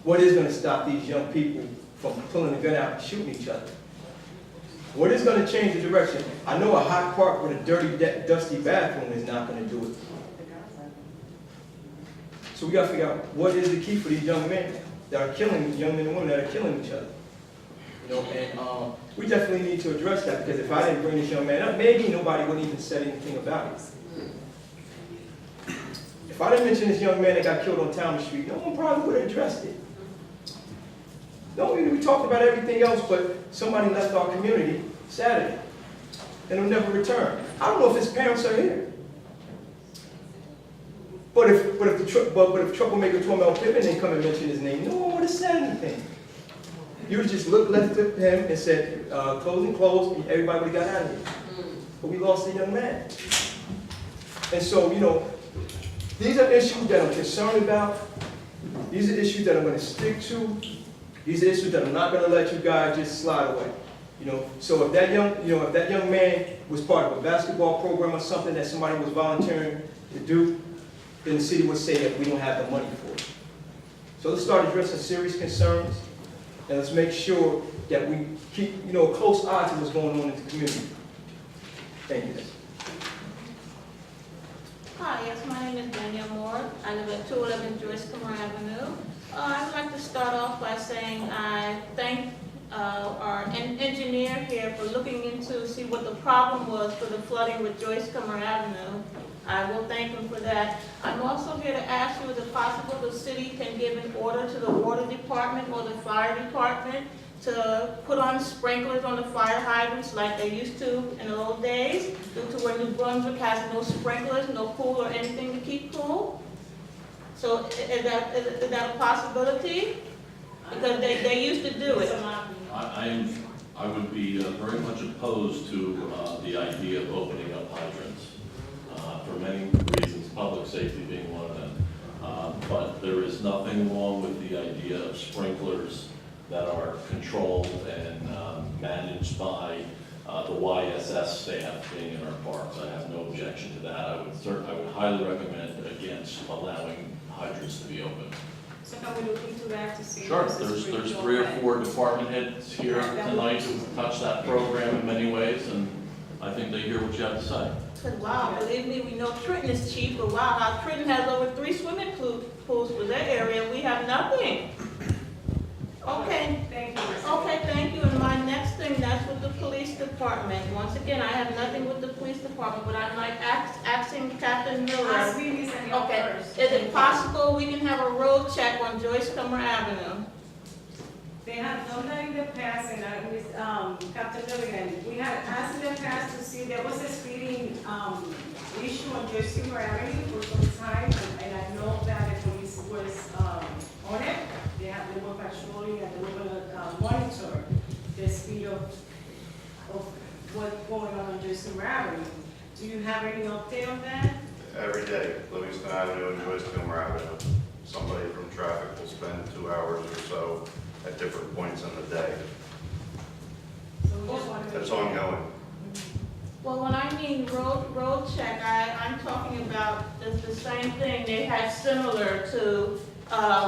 What is going to stop these young people from pulling a gun out and shooting each other? What is going to change the direction? I know a hot park with a dirty, dusty bathroom is not going to do it. So we gotta figure out what is the key for these young men that are killing, young men and women that are killing each other. You know, and we definitely need to address that, because if I didn't bring this young man up, maybe nobody wouldn't even say anything about it. If I didn't mention this young man that got killed on Town Street, no one probably would have addressed it. No, we talked about everything else, but somebody left our community Saturday, and will never return. I don't know if his parents are here. But if troublemaker Tormel Pittman didn't come and mention his name, no one would have said anything. You would just look left at him and said, close and close, and everybody would have got out of here. But we lost a young man. And so, you know, these are issues that I'm concerned about. These are issues that I'm going to stick to. These are issues that I'm not going to let you guys just slide away. You know, so if that young man was part of a basketball program or something that somebody was volunteering to do, then the city would say that we don't have the money for it. So let's start addressing serious concerns, and let's make sure that we keep, you know, a close eye to what's going on in the community. Thank you. Hi, yes, my name is Danielle Moore. I live at 211 Joyce Comer Avenue. I'd like to start off by saying I thank our engineer here for looking into see what the problem was for the flooding with Joyce Comer Avenue. I will thank him for that. I'm also here to ask you, is it possible the city can give an order to the water department or the fire department to put on sprinklers on the fire hydrants like they used to in the old days, due to where New Brunswick has no sprinklers, no pool or anything to keep cool? So is that a possibility? Because they used to do it. I would be very much opposed to the idea of opening up hydrants for many reasons, public safety being one of them. But there is nothing wrong with the idea of sprinklers that are controlled and managed by the YSS staff being in our parks. I have no objection to that. I would highly recommend against allowing hydrants to be open. So can we look into that to see? Sure, there's 3 or 4 department heads here tonight who touch that program in many ways, and I think they hear what you have to say. Wow, believe me, we know Trenton is cheap, but wow, how Trenton has over 3 swimming pools for their area, we have nothing. Okay. Thank you. Okay, thank you. And my next thing, that's with the police department. Once again, I have nothing with the police department, but I'm like asking Captain Miller. Ask me this and Okay, first. is it possible we can have a road check on Joyce Comer Avenue? They have done that in the past, and with Captain Milligan, we had asked in the past to see, there was a speeding issue on Joyce Comer Avenue for some time, and I know that the police was on it. They were patrolling and they were going to monitor the speed of what's going on Joyce Comer Avenue. Do you have any update on that? Every day, Livingston Avenue and Joyce Comer Avenue, somebody from traffic will spend 2 hours or so at different points in the day. So we just wanted to. That's ongoing. Well, when I mean road check, I'm talking about the same thing they had similar to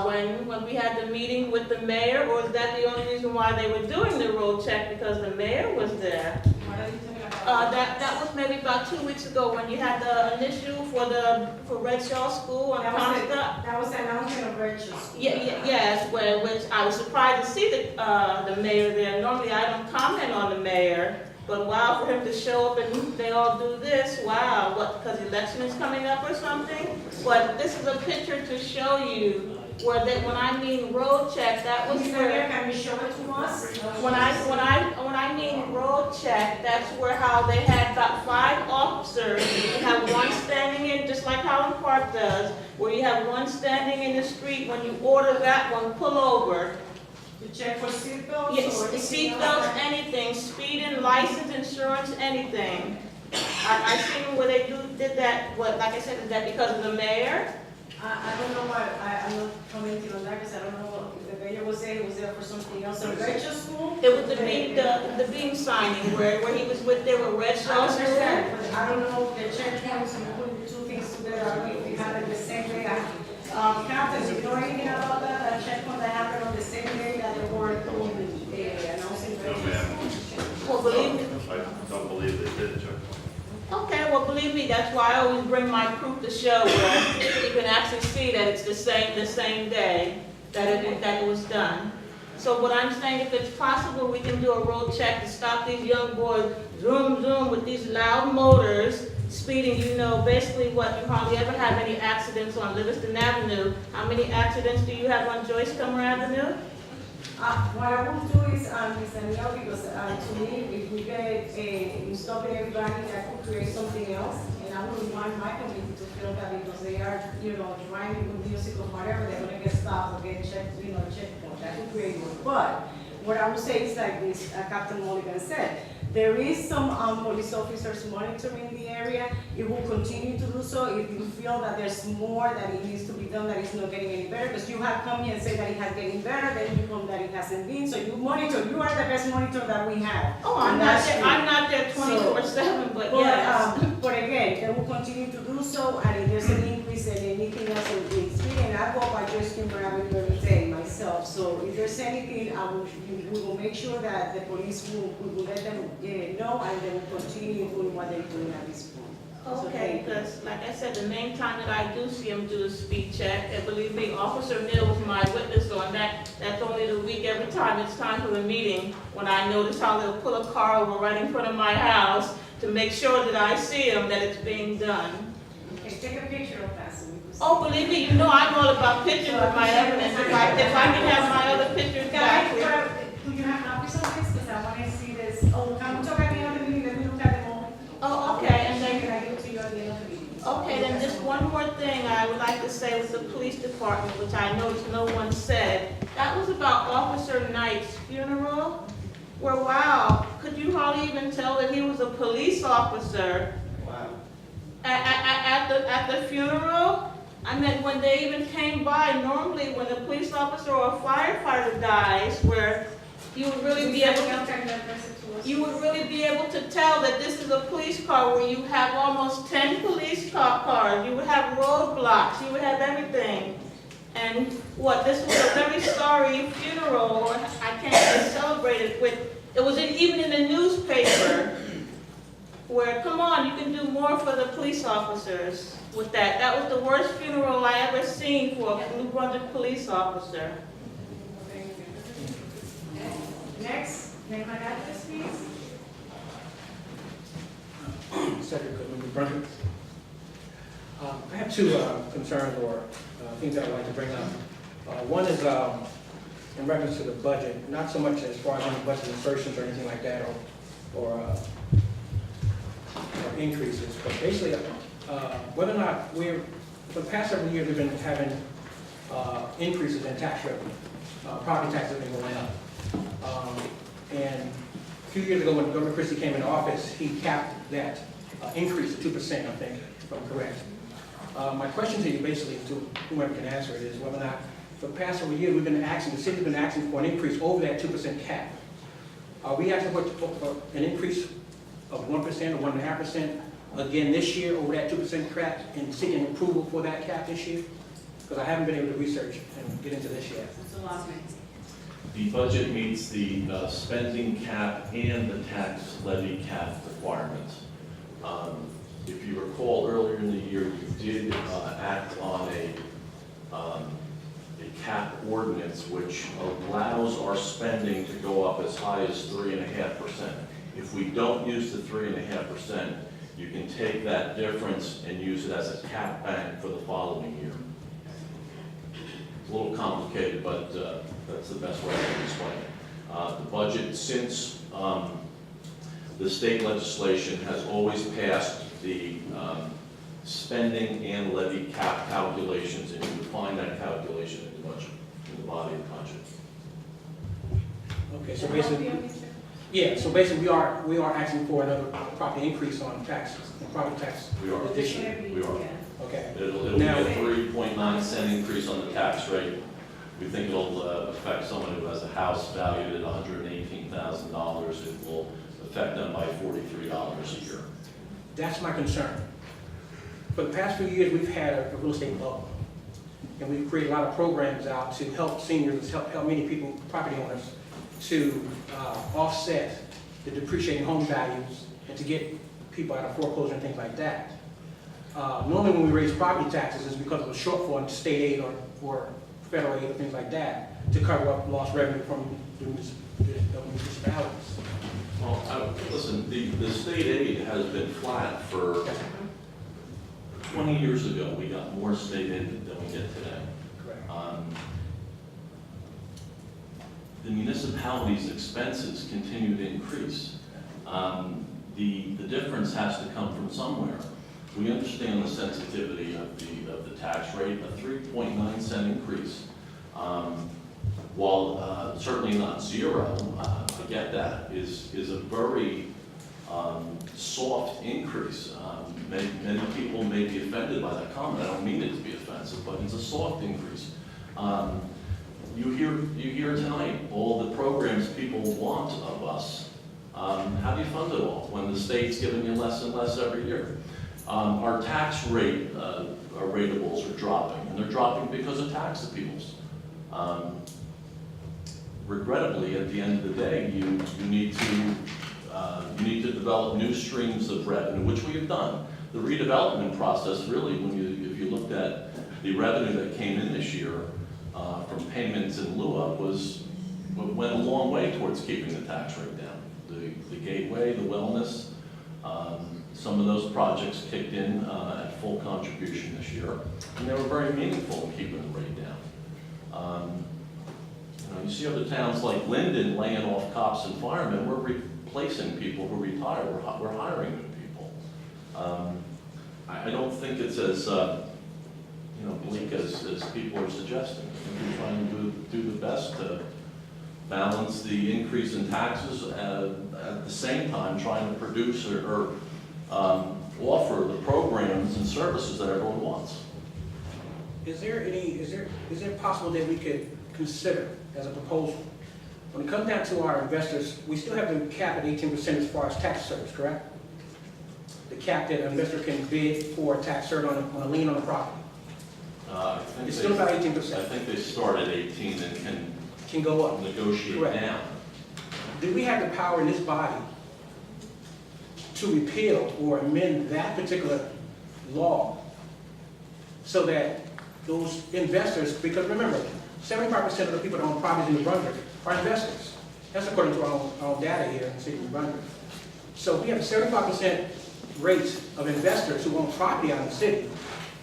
when we had the meeting with the mayor, or is that the only reason why they were doing the road check, because the mayor was there? What are you talking about? That was maybe about 2 weeks ago when you had the initial for Red Shaw School and Comstock. That was the announcement of Red Shaw School. Yes, which I was surprised to see the mayor there. Normally I don't comment on the mayor, but wow, for him to show up and they all do this, wow, what, because election is coming up or something? But this is a picture to show you where when I mean road check, that was where. Can you show it to us? When I mean road check, that's where how they had about 5 officers. You have one standing in, just like Holland Park does, where you have one standing in the street. When you order that one, pull over. To check for seatbelts? Yes, or anything seatbelts, else? anything, speeding, license, insurance, anything. I seen where they did that. What, like I said, is that because of the mayor? I don't know why, I'm not commenting on that, because I don't know if the mayor was there, he was there for something else. So Red Shaw School? It was the beam signing where he was with, they were Red I Shaw School. understand, but I don't know if the checkpoints and putting the 2 things together, I don't know if we had it the same day. Captain, do you know anything about that checkpoint that happened on the same day that they were announcing Red No, Shaw ma'am. School? Well, believe me. I don't believe they did check. Okay, well, believe me, that's why I always bring my proof to show where, can actually see that it's the same day that it was done. So what I'm saying, if it's possible, we can do a road check to stop these young boys zoom, zoom with these loud motors, speeding. You know, basically what, you hardly ever have any accidents on Livingston Avenue. How many accidents do you have on Joyce Comer Avenue? What I will do is, Danielle, because to me, if we get stopping everybody, that could create something else. And I wouldn't want my community to feel that because they are, driving with music or whatever, they're gonna get stopped or get checked, checkpoint. That could create one. But what I would say is like this, Captain Mulligan said, there is some police officers monitoring the area. It will continue to do so if you feel that there's more that it needs to be done, that it's not getting any better. Because you have come here and said that it has getting better, then you come that it hasn't been. So you monitor. You are the best monitor that we have. Oh, I'm not there 24/7, but yes. But again, they will continue to do so, and if there's an increase in anything else in speeding, I go by Joyce Kimber Avenue every day myself. So if there's anything, we will make sure that the police will let them know, and they will continue doing what they're doing at this point. Okay, because like I said, the main time that I do see him do a speed check, and believe me, Officer Neal was my witness on that. That's only the week every time it's time for the meeting, when I notice how they'll pull a car over right in front of my house to make sure that I see him, that it's being done. Okay, take a picture of that so we can see. Oh, believe me, you know I'm all about pictures with my evidence. If I can have my other pictures back. Do you have copies of this? Because I want to see this. Oh, can we talk at the end of the meeting? Let me look at them all. Oh, okay, and then Can I give it to you at the end of the meeting? okay, then just one more thing I would like to say with the police department, which I noticed no one said. That was about Officer Knight's funeral, where, wow, could you hardly even tell that he was a police officer? Wow. At the funeral? I mean, when they even came by, normally when a police officer or a firefighter dies, where you would really be able to tell that this is a police car, where you have almost 10 police cars, you would have roadblocks, you would have everything. And this was a very sorry funeral, or I can't say celebrated with, it was even in the newspaper, where, come on, you can do more for the police officers with that. That was the worst funeral I ever seen for a New Brunswick police officer. Next, name and address, please. Cedric Goodman, New Brunswick. I have two concerns or things that I'd like to bring up. One is in reference to the budget, not so much as far as any budget insertions or anything like that, or increases, but basically whether or not for the past several years, we've been having increases in tax revenue. Property taxes have been going up. And a few years ago, when Governor Christie came into office, he capped that increase to 2%, I think, if I'm correct. My question to you, basically, to whoever can answer it, is whether or not, for the past several years, the city's been asking for an increase over that 2% cap. Are we asking for an increase of 1% or 1.5% again this year over that 2% cap, and seeking approval for that cap this year? Because I haven't been able to research and get into this yet. The budget meets the spending cap and the tax levy cap requirements. If you recall, earlier in the year, we did act on a cap ordinance which allows our spending to go up as high as 3.5%. If we don't use the 3.5%, you can take that difference and use it as a cap bank for the following year. It's a little complicated, but that's the best way I can explain it. The budget, since the state legislation has always passed the spending and levy cap calculations, and you would find that calculation in the budget, in the body of the budget. Okay, so basically, yeah, so basically we are asking for another property increase on taxes, property tax this year. We are. Okay. It'll be a 3.9 increase on the tax rate. We think it'll affect someone who has a house valued at $118,000. It will affect them by $43 a year. That's my concern. For the past few years, we've had a real estate bubble. And we've created a lot of programs out to help seniors, help many people, property owners, to offset the depreciating home values and to get people out of foreclosure and things like that. Normally when we raise property taxes, it's because of a shortfall in state aid or federal aid or things like that to cover up lost revenue from the municipalities. Well, listen, the state aid has been flat for 20 years ago. We got more state aid than we get today. Correct. The municipalities' expenses continue to increase. The difference has to come from somewhere. We understand the sensitivity of the tax rate. A 3.9 cent increase, while certainly not zero, I get that, is a very soft increase. Many people may be offended by that comment. I don't mean it to be offensive, but it's a soft increase. You hear tonight all the programs people want of us. How do you fund it all when the state's giving you less and less every year? Our tax rate, our ratables are dropping, and they're dropping because of tax appeals. Regrettably, at the end of the day, you need to develop new streams of revenue, which we have done. The redevelopment process, really, if you looked at the revenue that came in this year from payments in lieu of, went a long way towards keeping the tax rate down. The gateway, the wellness, some of those projects kicked in at full contribution this year, and they were very meaningful in keeping the rate down. You see other towns like Linden laying off cops and firemen. We're replacing people who retire. We're hiring new people. I don't think it's as bleak as people are suggesting. I think we're trying to do the best to balance the increase in taxes at the same time trying to produce or offer the programs and services that everyone wants. Is it possible that we could consider as a proposal, when it comes down to our investors, we still have the cap at 18% as far as tax service, correct? The cap that an investor can bid for a tax cert on a lien on the property. It's still about 18%. I think they start at 18 and can go up, negotiate correct. down. Do we have the power in this body to repeal or amend that particular law so that those investors, because remember, 75% of the people that own properties in New Brunswick are investors. That's according to our own data here in the city of New Brunswick. So we have a 75% rate of investors who own property out in the city.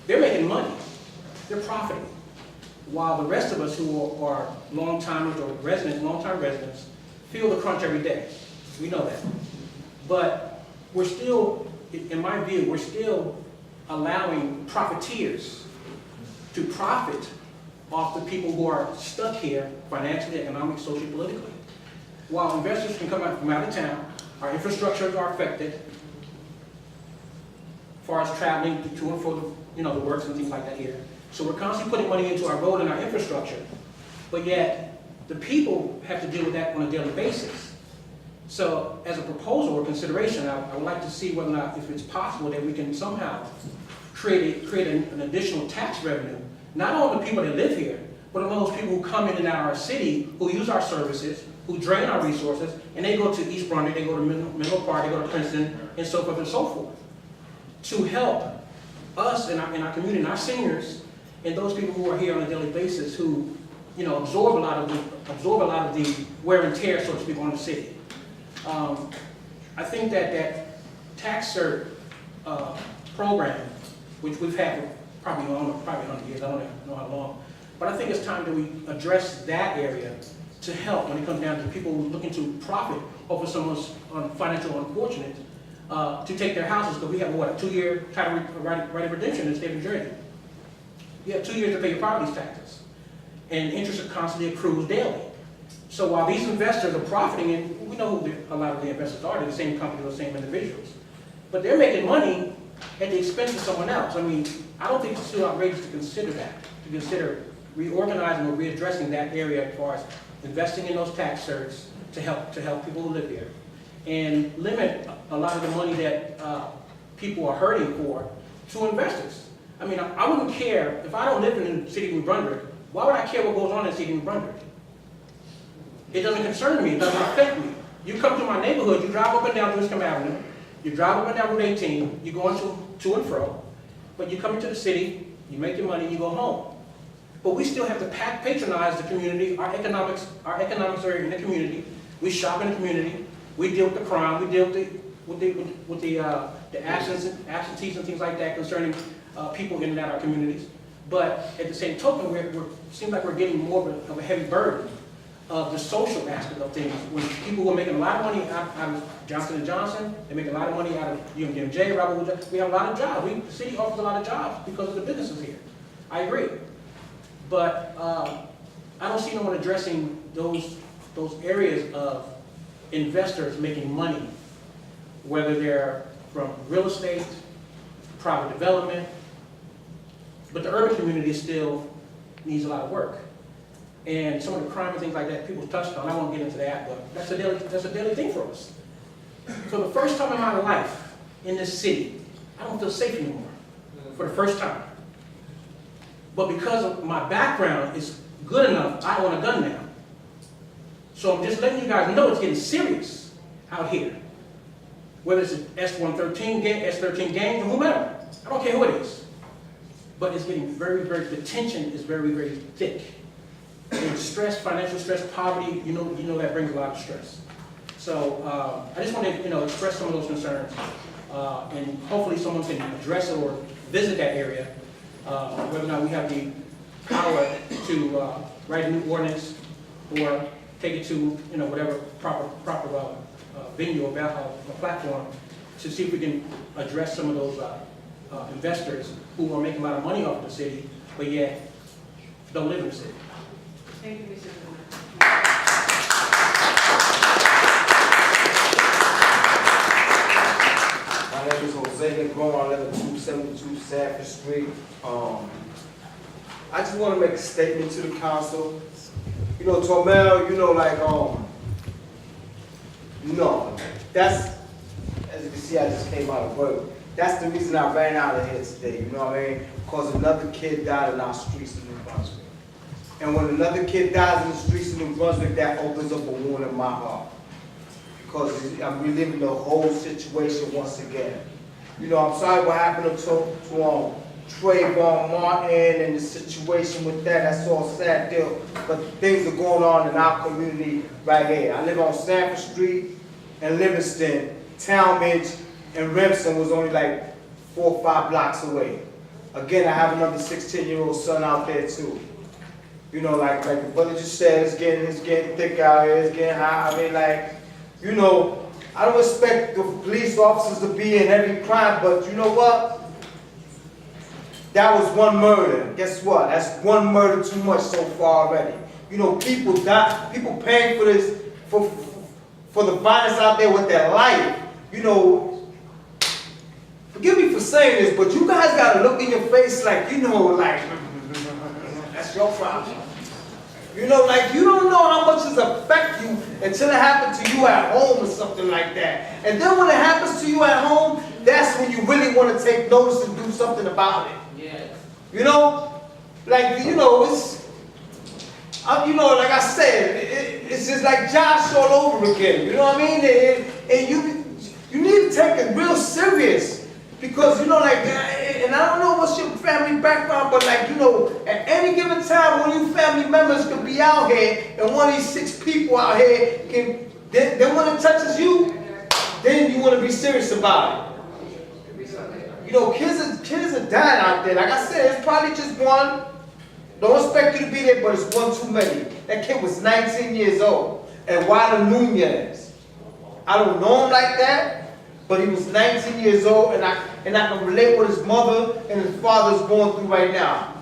They're making money. They're profiting. While the rest of us who are long-timers or residents, long-time residents, feel the crunch every day. We know that. But we're still, in my view, we're still allowing profiteers to profit off the people who are stuck here financially, economically, socially, politically. While investors can come out from out of town, our infrastructures are affected as far as traveling to and fro the works and things like that here. So we're constantly putting money into our road and our infrastructure, but yet the people have to deal with that on a daily basis. So as a proposal or consideration, I would like to see whether or not, if it's possible, that we can somehow create an additional tax revenue, not on the people that live here, but on those people who come in and out of our city, who use our services, who drain our resources, and they go to East Brunswick, they go to Menlo Park, they go to Princeton, and so forth and so forth, to help us in our community, and our seniors, and those people who are here on a daily basis who, absorb a lot of the wear and tear, so to speak, on the city. I think that tax cert program, which we've had for probably 100 years, I don't know how long, but I think it's time that we address that area to help when it comes down to people looking to profit over someone's financial unfortunate to take their houses, because we have, a 2-year title right of redemption in the state of New Jersey. You have 2 years to pay your property taxes, and interest constantly accrues daily. So while these investors are profiting, and we know who a lot of the investors are, they're the same companies or the same individuals, but they're making money at the expense of someone else. I mean, I don't think it's too outrageous to consider that, to consider reorganizing or readdressing that area as far as investing in those tax certs to help people who live here, and limit a lot of the money that people are hurting for to investors. I mean, I wouldn't care, if I don't live in the city of New Brunswick, why would I care what goes on in the city of New Brunswick? It doesn't concern me, it doesn't affect me. You come to my neighborhood, you drive up and down Brunswick Avenue, you drive up and down Route 18, you're going to and fro, but you come into the city, you make your money, you go home. But we still have to patronize the community, our economics are in the community. We shop in the community, we deal with the crime, we deal with the absentees and things like that concerning people in and out of our communities. But at the same token, it seems like we're getting more of a heavy burden of the social aspect of things. When people were making a lot of money out of Johnson & Johnson, they make a lot of money out of UMJ, Robert Wood, we have a lot of jobs. The city offers a lot of jobs because of the businesses here. I agree. But I don't see no one addressing those areas of investors making money, whether they're from real estate, private development, but the urban community still needs a lot of work. And some of the crime and things like that people touched on, I won't get into that, but that's a daily thing for us. For the first time in my life in this city, I don't feel safe anymore, for the first time. But because of my background is good enough, I own a gun now. So I'm just letting you guys know it's getting serious out here. Whether it's an S113 gang, S13 gang, or whomever. I don't care who it is. But it's getting very, the tension is very, very thick. And stress, financial stress, poverty, you know that brings a lot of stress. So I just want to express some of those concerns. And hopefully someone can address it or visit that area. Whether or not we have the power to write a new ordinance or take it to whatever proper venue or platform to see if we can address some of those investors who are making a lot of money off of the city, but yet don't live in the city. Thank you, Mr. Burnett. My name is Jose Negron. I live at 272 Sanford Street. I just want to make a statement to the council. Tomel, that's, as you can see, I just came out of work. That's the reason I ran out of here today, you know what I mean? Because another kid died in our streets in New Brunswick. And when another kid dies in the streets of New Brunswick, that opens up a wound in my heart. Because I'm reliving the whole situation once again. I'm sorry what happened to Trayvon Martin and the situation with that. That's all sad deal. But things are going on in our community right here. I live on Sanford Street and Livingston. Talmadge and Remsen was only like 4 or 5 blocks away. Again, I have another 16-year-old son out there too. Like the brother just said, it's getting thick out here, it's getting hot. I mean, I don't expect the police officers to be in every crime, but you know what? That was one murder. Guess what? That's one murder too much so far already. People die, people paying for this, for the violence out there with their life. Forgive me for saying this, but you guys gotta look in your face like, that's your problem. You don't know how much it affects you until it happens to you at home or something like that. And then when it happens to you at home, that's when you really want to take notice and do something about it. Yes. Like I said, it's just like Josh all over again. You know what I mean? And you need to take it real serious. Because, and I don't know what's your family background, but at any given time, one of you family members could be out here, and one of these 6 people out here then when it touches you, then you want to be serious about it. Kids are dying out there. Like I said, it's probably just one. Don't expect you to be there, but it's one too many. That kid was 19 years old. Eduardo Nunez. I don't know him like that. But he was 19 years old, and I can relate what his mother and his father is going through right now.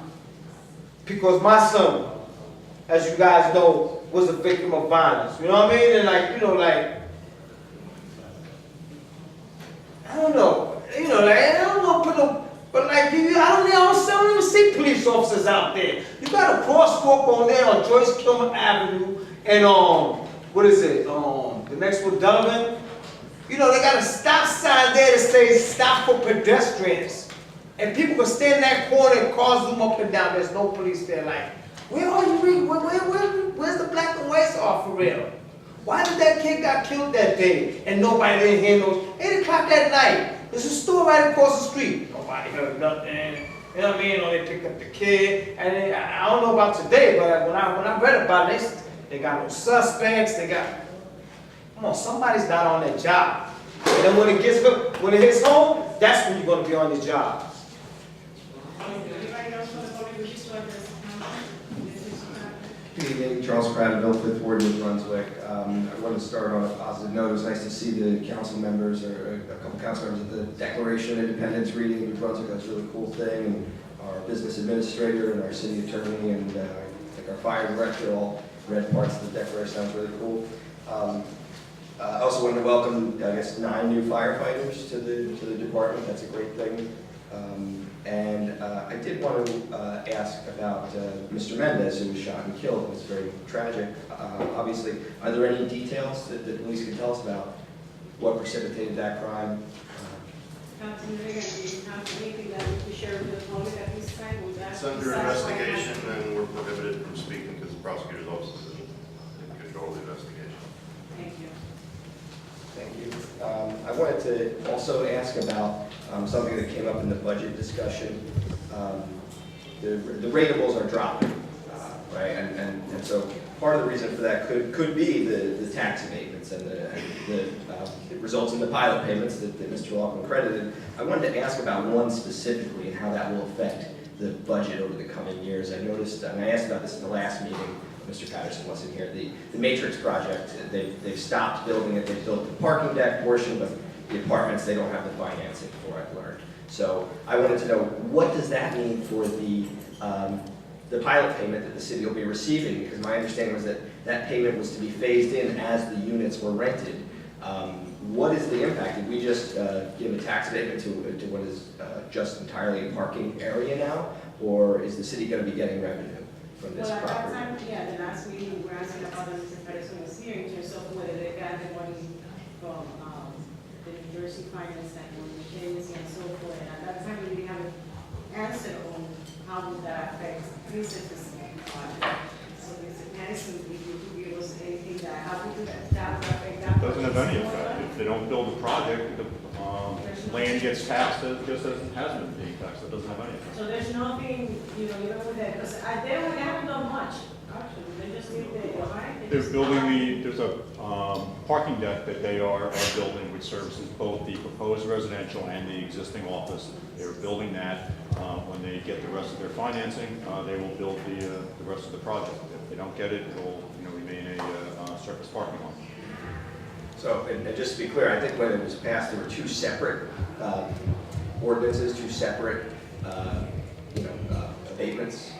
Because my son, as you guys know, was a victim of violence. You know what I mean? And I don't know. But I don't even see police officers out there. You got a crosswalk on there on Joyce Kilmer Avenue, and the next one, Donovan. They got a stop sign there that says stop for pedestrians. And people can stand in that corner and cars zoom up and down. There's no police there. Like, where are you? Where's the black and whites are for real? Why did that kid got killed that day and nobody didn't hear those? 8 o'clock at night. There's a store right across the street. Nobody heard nothing. You know what I mean? Or they picked up the kid. And then, I don't know about today, but when I read about it, they got no suspects. They got, come on, somebody's not on their job. And then when it hits home, that's when you're going to be on your job. Good evening, Charles Prattville, Fifth Ward, New Brunswick. I want to start on a positive note. It was nice to see the council members, or a couple council members, at the Declaration of Independence reading in New Brunswick. That's a really cool thing. And our business administrator and our city attorney and I think our fire director all read parts of the Declaration. That was really cool. I also wanted to welcome, I guess, 9 new firefighters to the department. That's a great thing. And I did want to ask about Mr. Mendez, who was shot and killed. It was very tragic. Obviously, are there any details that the police can tell us about what precipitated that crime? Councilman Reagan, do you have anything that you can share with the public at this time? It's under investigation, and we're prohibited from speaking because the prosecutor's office is in control of the investigation. Thank you. Thank you. I wanted to also ask about something that came up in the budget discussion. The ratables are dropping, right? And so part of the reason for that could be the tax abatements and it results in the pilot payments that Mr. Laughlin credited. I wanted to ask about one specifically and how that will affect the budget over the coming years. I noticed, and I asked about this in the last meeting, Mr. Patterson wasn't here, the Matrix project, they've stopped building it. They've built the parking deck portion, but the apartments, they don't have the financing for, I've learned. So I wanted to know, what does that mean for the pilot payment that the city will be receiving? Because my understanding was that that payment was to be phased in as the units were rented. What is the impact? Did we just give a tax abatement to what is just entirely a parking area now? Or is the city going to be getting revenue from this property? Well, at that time, yeah, the last meeting, we were asking about Mr. Patterson was here in terms of whether they got the money from the New Jersey Finance and agency and so forth. And at that time, we didn't have an answer on how would that affect businesses. So Mr. Patterson, if you could give us anything that, how would that would affect that? It doesn't have any effect. If they don't build a project, the land gets taxed just as it has been being taxed. It doesn't have any effect. So there's nothing, even with that, because they haven't done much, actually. They just need the, right? They're building there's a parking deck that they are building, which services both the proposed residential and the existing office. They're building that. When they get the rest of their financing, they will build the rest of the project. If they don't get it, it will remain a surface parking lot. So, and just to be clear, I think when it was passed, there were 2 separate ordinances, 2 separate, abatements.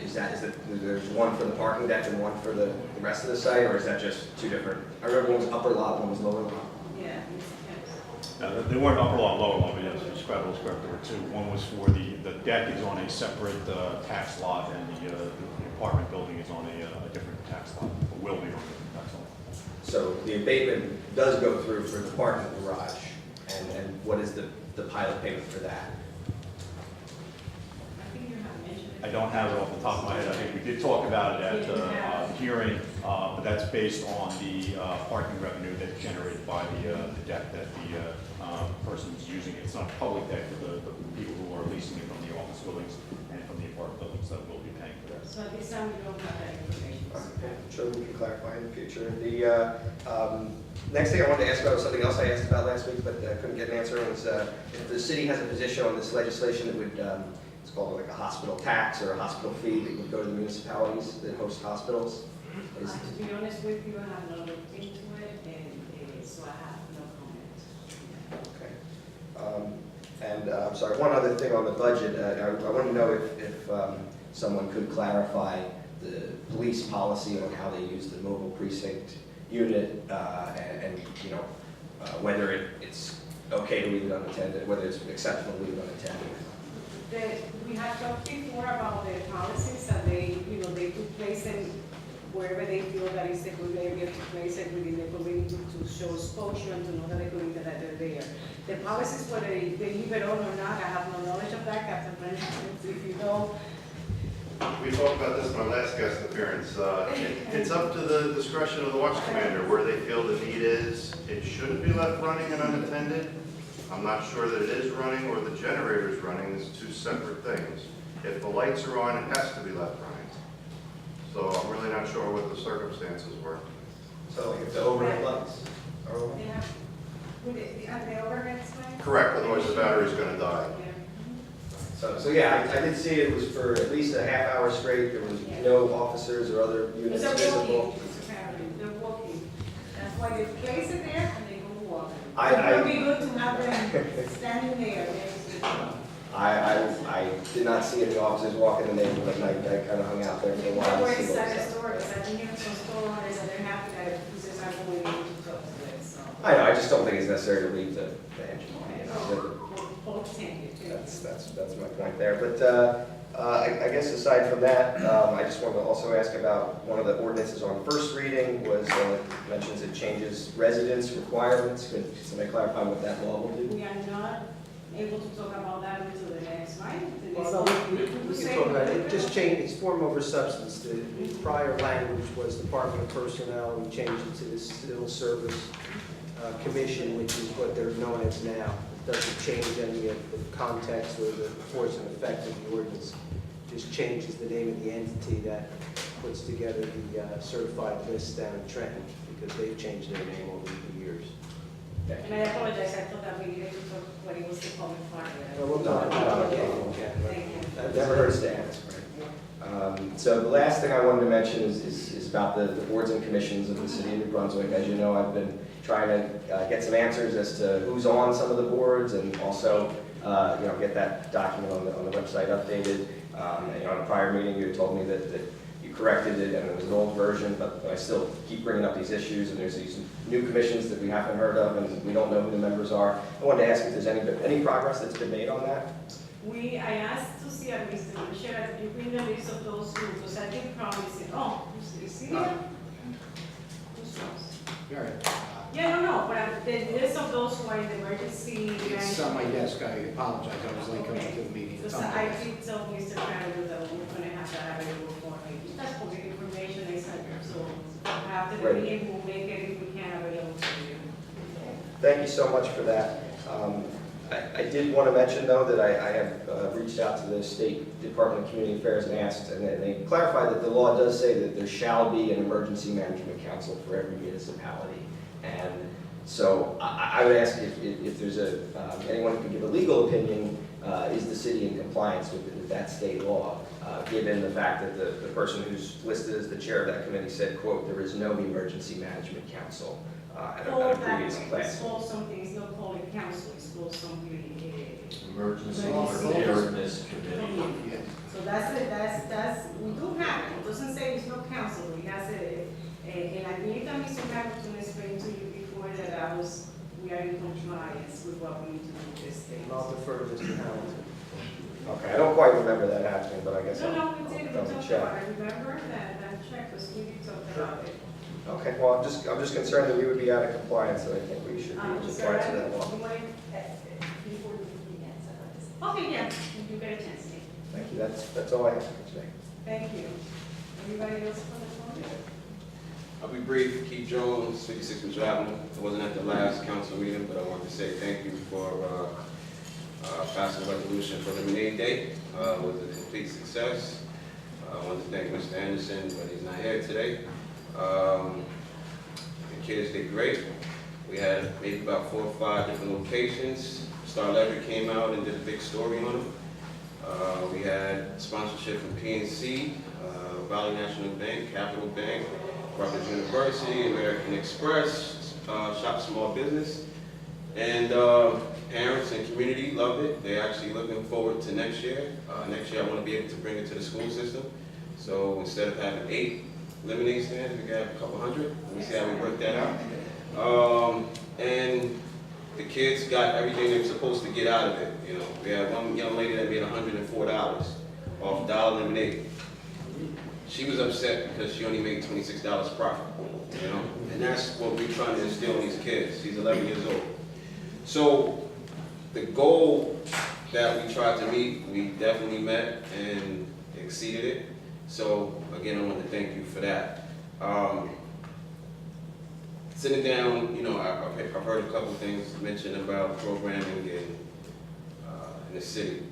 Is that there's one for the parking deck and one for the rest of the site, or is that just 2 different? I remember one was upper lot, one was lower lot. Yeah. They weren't upper lot, lower lot, but yes, you're correct. There were 2. One was for the deck is on a separate tax lot, and the apartment building is on a different tax lot, or will be on a different tax lot. So the abatement does go through for the parking garage, and what is the pilot payment for that? I don't have it off the top of my head. I think we did talk about it at the hearing, but that's based on the parking revenue that's generated by the deck that the person's using. It's not a public deck for the people who are leasing it from the office buildings and from the apartment buildings that will be paying for that. So at this time, we don't have that information. Okay, I'm sure we can clarify in the future. The next thing I wanted to ask about was something else I asked about last week, but I couldn't get an answer. It was if the city has a position on this legislation that would, it's called like a hospital tax or a hospital fee that would go to the municipalities that host hospitals. To be honest with you, I have not looked into it, and so I have no comment. Okay. And I'm sorry, one other thing on the budget. I want to know if someone could clarify the police policy on how they use the mobile precinct unit, and whether it's okay to leave it unattended, whether it's acceptable to leave it unattended. We have talked before about the policies that they could place them wherever they feel that it's a good area to place it within the community to show exposure and to know that the community that they're there. The policies, whether they leave it on or not, I have no knowledge of that, Captain Brennan, if you know. We talked about this in our last guest appearance. It's up to the discretion of the watch commander where they feel the need is. It shouldn't be left running and unattended. I'm not sure that it is running or the generator is running. It's two separate things. If the lights are on, it has to be left running. So I'm really not sure what the circumstances were. So like if the overhead lights are on? They have, would it be, are they overhead lights? Correct, otherwise the battery's gonna die. So yeah, I did see it was for at least a half hour straight. There was no officers or other units They're visible. walking, apparently, they're walking. That's why they place it there and they go walk. I- It would be good to have them standing there. I did not see any officers walking the neighborhood at night. I kind of hung out there for a while. That's to where see it's what at was the up. store, because I've been hearing from store owners and they're happy that users are going in to talk to them, so. I know, I just don't think it's necessary to leave the engine on. You know, that's my point there. But I guess aside from that, I just wanted to also ask about one of the ordinances on first reading was mentions it changes residence requirements. Could somebody clarify what that law will do? We are not able to talk about that until the next, right? Well, no, we can talk about it. It just changed, it's form over substance. The prior language was Department of Personnel. We changed it to the Civil Service Commission, which is what they're known as now. It doesn't change any of the context or the force and effect of the ordinance. It just changes the name of the entity that puts together the certified list down in Trenton, because they've changed their name over the years. And I apologize, I thought that we needed to talk when it was the public part of it. Well, we'll talk about it. Thank you. That never hurts to ask, right? So the last thing I wanted to mention is about the boards and commissions of the city of New Brunswick. As you know, I've been trying to get some answers as to who's on some of the boards, and also get that document on the website updated. And on a prior meeting, you had told me that you corrected it and it was an old version, but I still keep bringing up these issues, and there's these new commissions that we haven't heard of and we don't know who the members are. I wanted to ask if there's any progress that's been made on that. I asked to see at least, Michelle, if you bring the list of those who, because I did promise it. Oh, you see here? Who's those? Yeah, no, but the list of those who are in the emergency. It's on my desk, I apologize, I was late coming to the meeting. It's Because on my I desk. did tell Mr. Crandall that we're gonna have to have a little more, that's public information, etc. So after the Right. meeting, we'll make it if we can available to you. Thank you so much for that. I did want to mention, though, that I have reached out to the State Department of Community Affairs and asked, and they clarified that the law does say that there shall be an emergency management council for every municipality. And so I would ask if there's anyone who can give a legal opinion, is the city in compliance with that state law, given the fact that the person who's listed as the chair of that committee said, quote, there is no emergency management council at a previous class. It's called something, it's not called a council, it's called something. Emergency preparedness committee. So that's it, that's, we do have it, it doesn't say it's no council, we have it, and I believe that Mr. Hamilton explained to you before that we are in compliance with what we need to do with this thing. I'll defer to Mr. Hamilton. Okay, I don't quite remember that happening, but I guess No, we did, we I'll talked check. about it, remember that check, because we did talk about it. Okay, well, I'm just concerned that we would be out of compliance, and I think we should be in compliance with that law. Okay, yeah, you get a chance. Thank you, that's all I have for today. Thank you. Anybody else on the phone? I'll be brief. Keith Jones, 56 Mitchell Avenue. I wasn't at the last council meeting, but I want to say thank you for passing a resolution for Lemonade Day. It was a complete success. I want to thank Mr. Anderson, but he's not here today. The kids did great. We had maybe about 4 or 5 different locations. Star Leverett came out and did a big story on them. We had sponsorship from PNC, Valley National Bank, Capital Bank, Rutgers University, American Express, Shop Small Business. And parents and community loved it. They're actually looking forward to next year. Next year I want to be able to bring it to the school system. So instead of having 8 lemonade stands, we got a couple hundred. Let me see how we work that out. And the kids got everything they were supposed to get out of it. You know, we had one young lady that made $104 off dollar lemonade. She was upset because she only made $26 profit. You know, and that's what we're trying to instill in these kids. She's 11 years old. So the goal that we tried to meet, we definitely met and exceeded it. So again, I want to thank you for that. sitting down, you know, I've heard a couple things mentioned about programming in the city.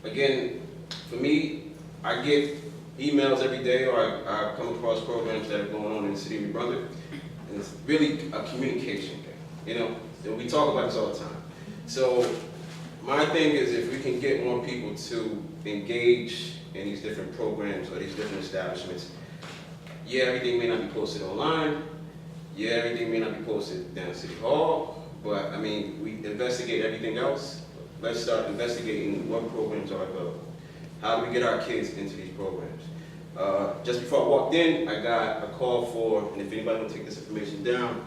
Again, for me, I get emails every day, or I come across programs that are going on in the city of New Brunswick, and it's really a communication thing. You know, and we talk about this all the time. So my thing is, if we can get more people to engage in these different programs or these different establishments, yeah, everything may not be posted online, yeah, everything may not be posted down at City Hall, but I mean, we investigate everything else. Let's start investigating what programs are available. How do we get our kids into these programs? Just before I walked in, I got a call for, and if anybody wants to take this information down,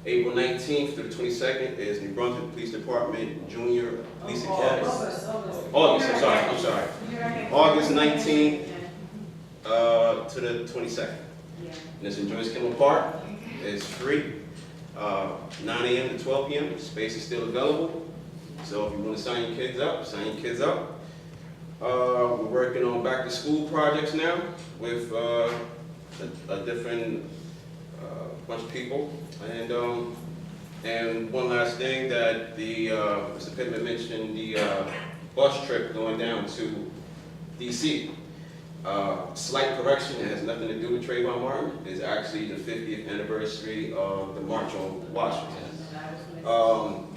April 19th through the 22nd is New Brunswick Police Department Junior Police Academy. August, I'm sorry. August 19th to the 22nd. And it's in Joyce Kimmel Park. It's free. 9 a.m. to 12 p.m. Space is still available. So if you want to sign your kids up, sign your kids up. We're working on back to school projects now with a different bunch of people. And one last thing that Mr. Pittman mentioned, the bus trip going down to DC. Slight correction, it has nothing to do with Trayvon Martin. It's actually the 50th anniversary of the March on Washington.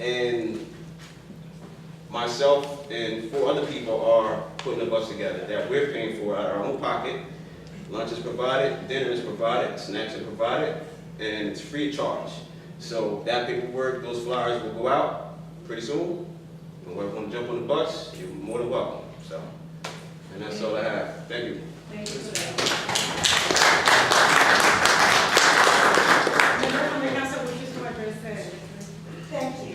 And myself and 4 other people are putting a bus together that we're paying for out of our own pocket. Lunch is provided, dinner is provided, snacks are provided, and it's free of charge. So that paperwork, those flyers will go out pretty soon. And whoever want to jump on the bus, you're more than welcome. So, and that's all I have. Thank you. Thank you for that. Thank you.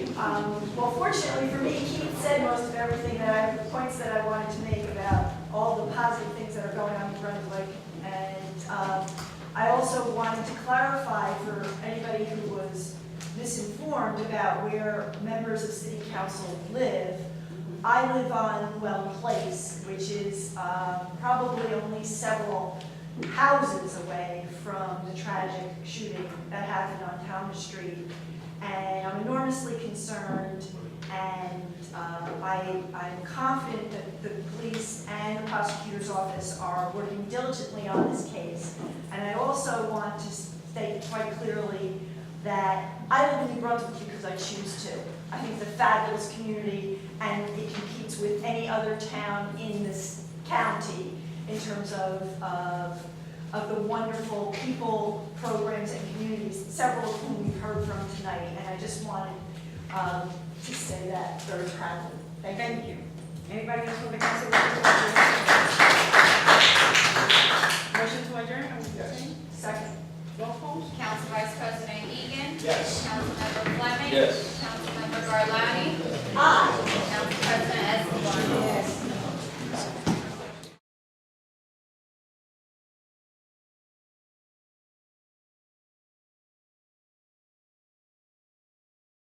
Well, fortunately for me, Keith said most of everything the points that I wanted to make about all the positive things that are going on in Brunswick. And I also wanted to clarify for anybody who was misinformed about where members of City Council live. I live on Well Place, which is probably only several houses away from the tragic shooting that happened on Thomas Street. And I'm enormously concerned, and I'm confident that the police and the prosecutor's office are working diligently on this case. And I also want to state quite clearly that I live in New Brunswick because I choose to. I think it's a fabulous community, and it competes with any other town in this county in terms of the wonderful people, programs, and communities, several of whom we've heard from tonight. And I just wanted to say that very proudly. Thank you. Anybody else from the council? Motion to adjourn? Yes. Second. Roll call. Council Vice President Egan. Yes. Councilmember Fleming. Yes. Councilmember Garland.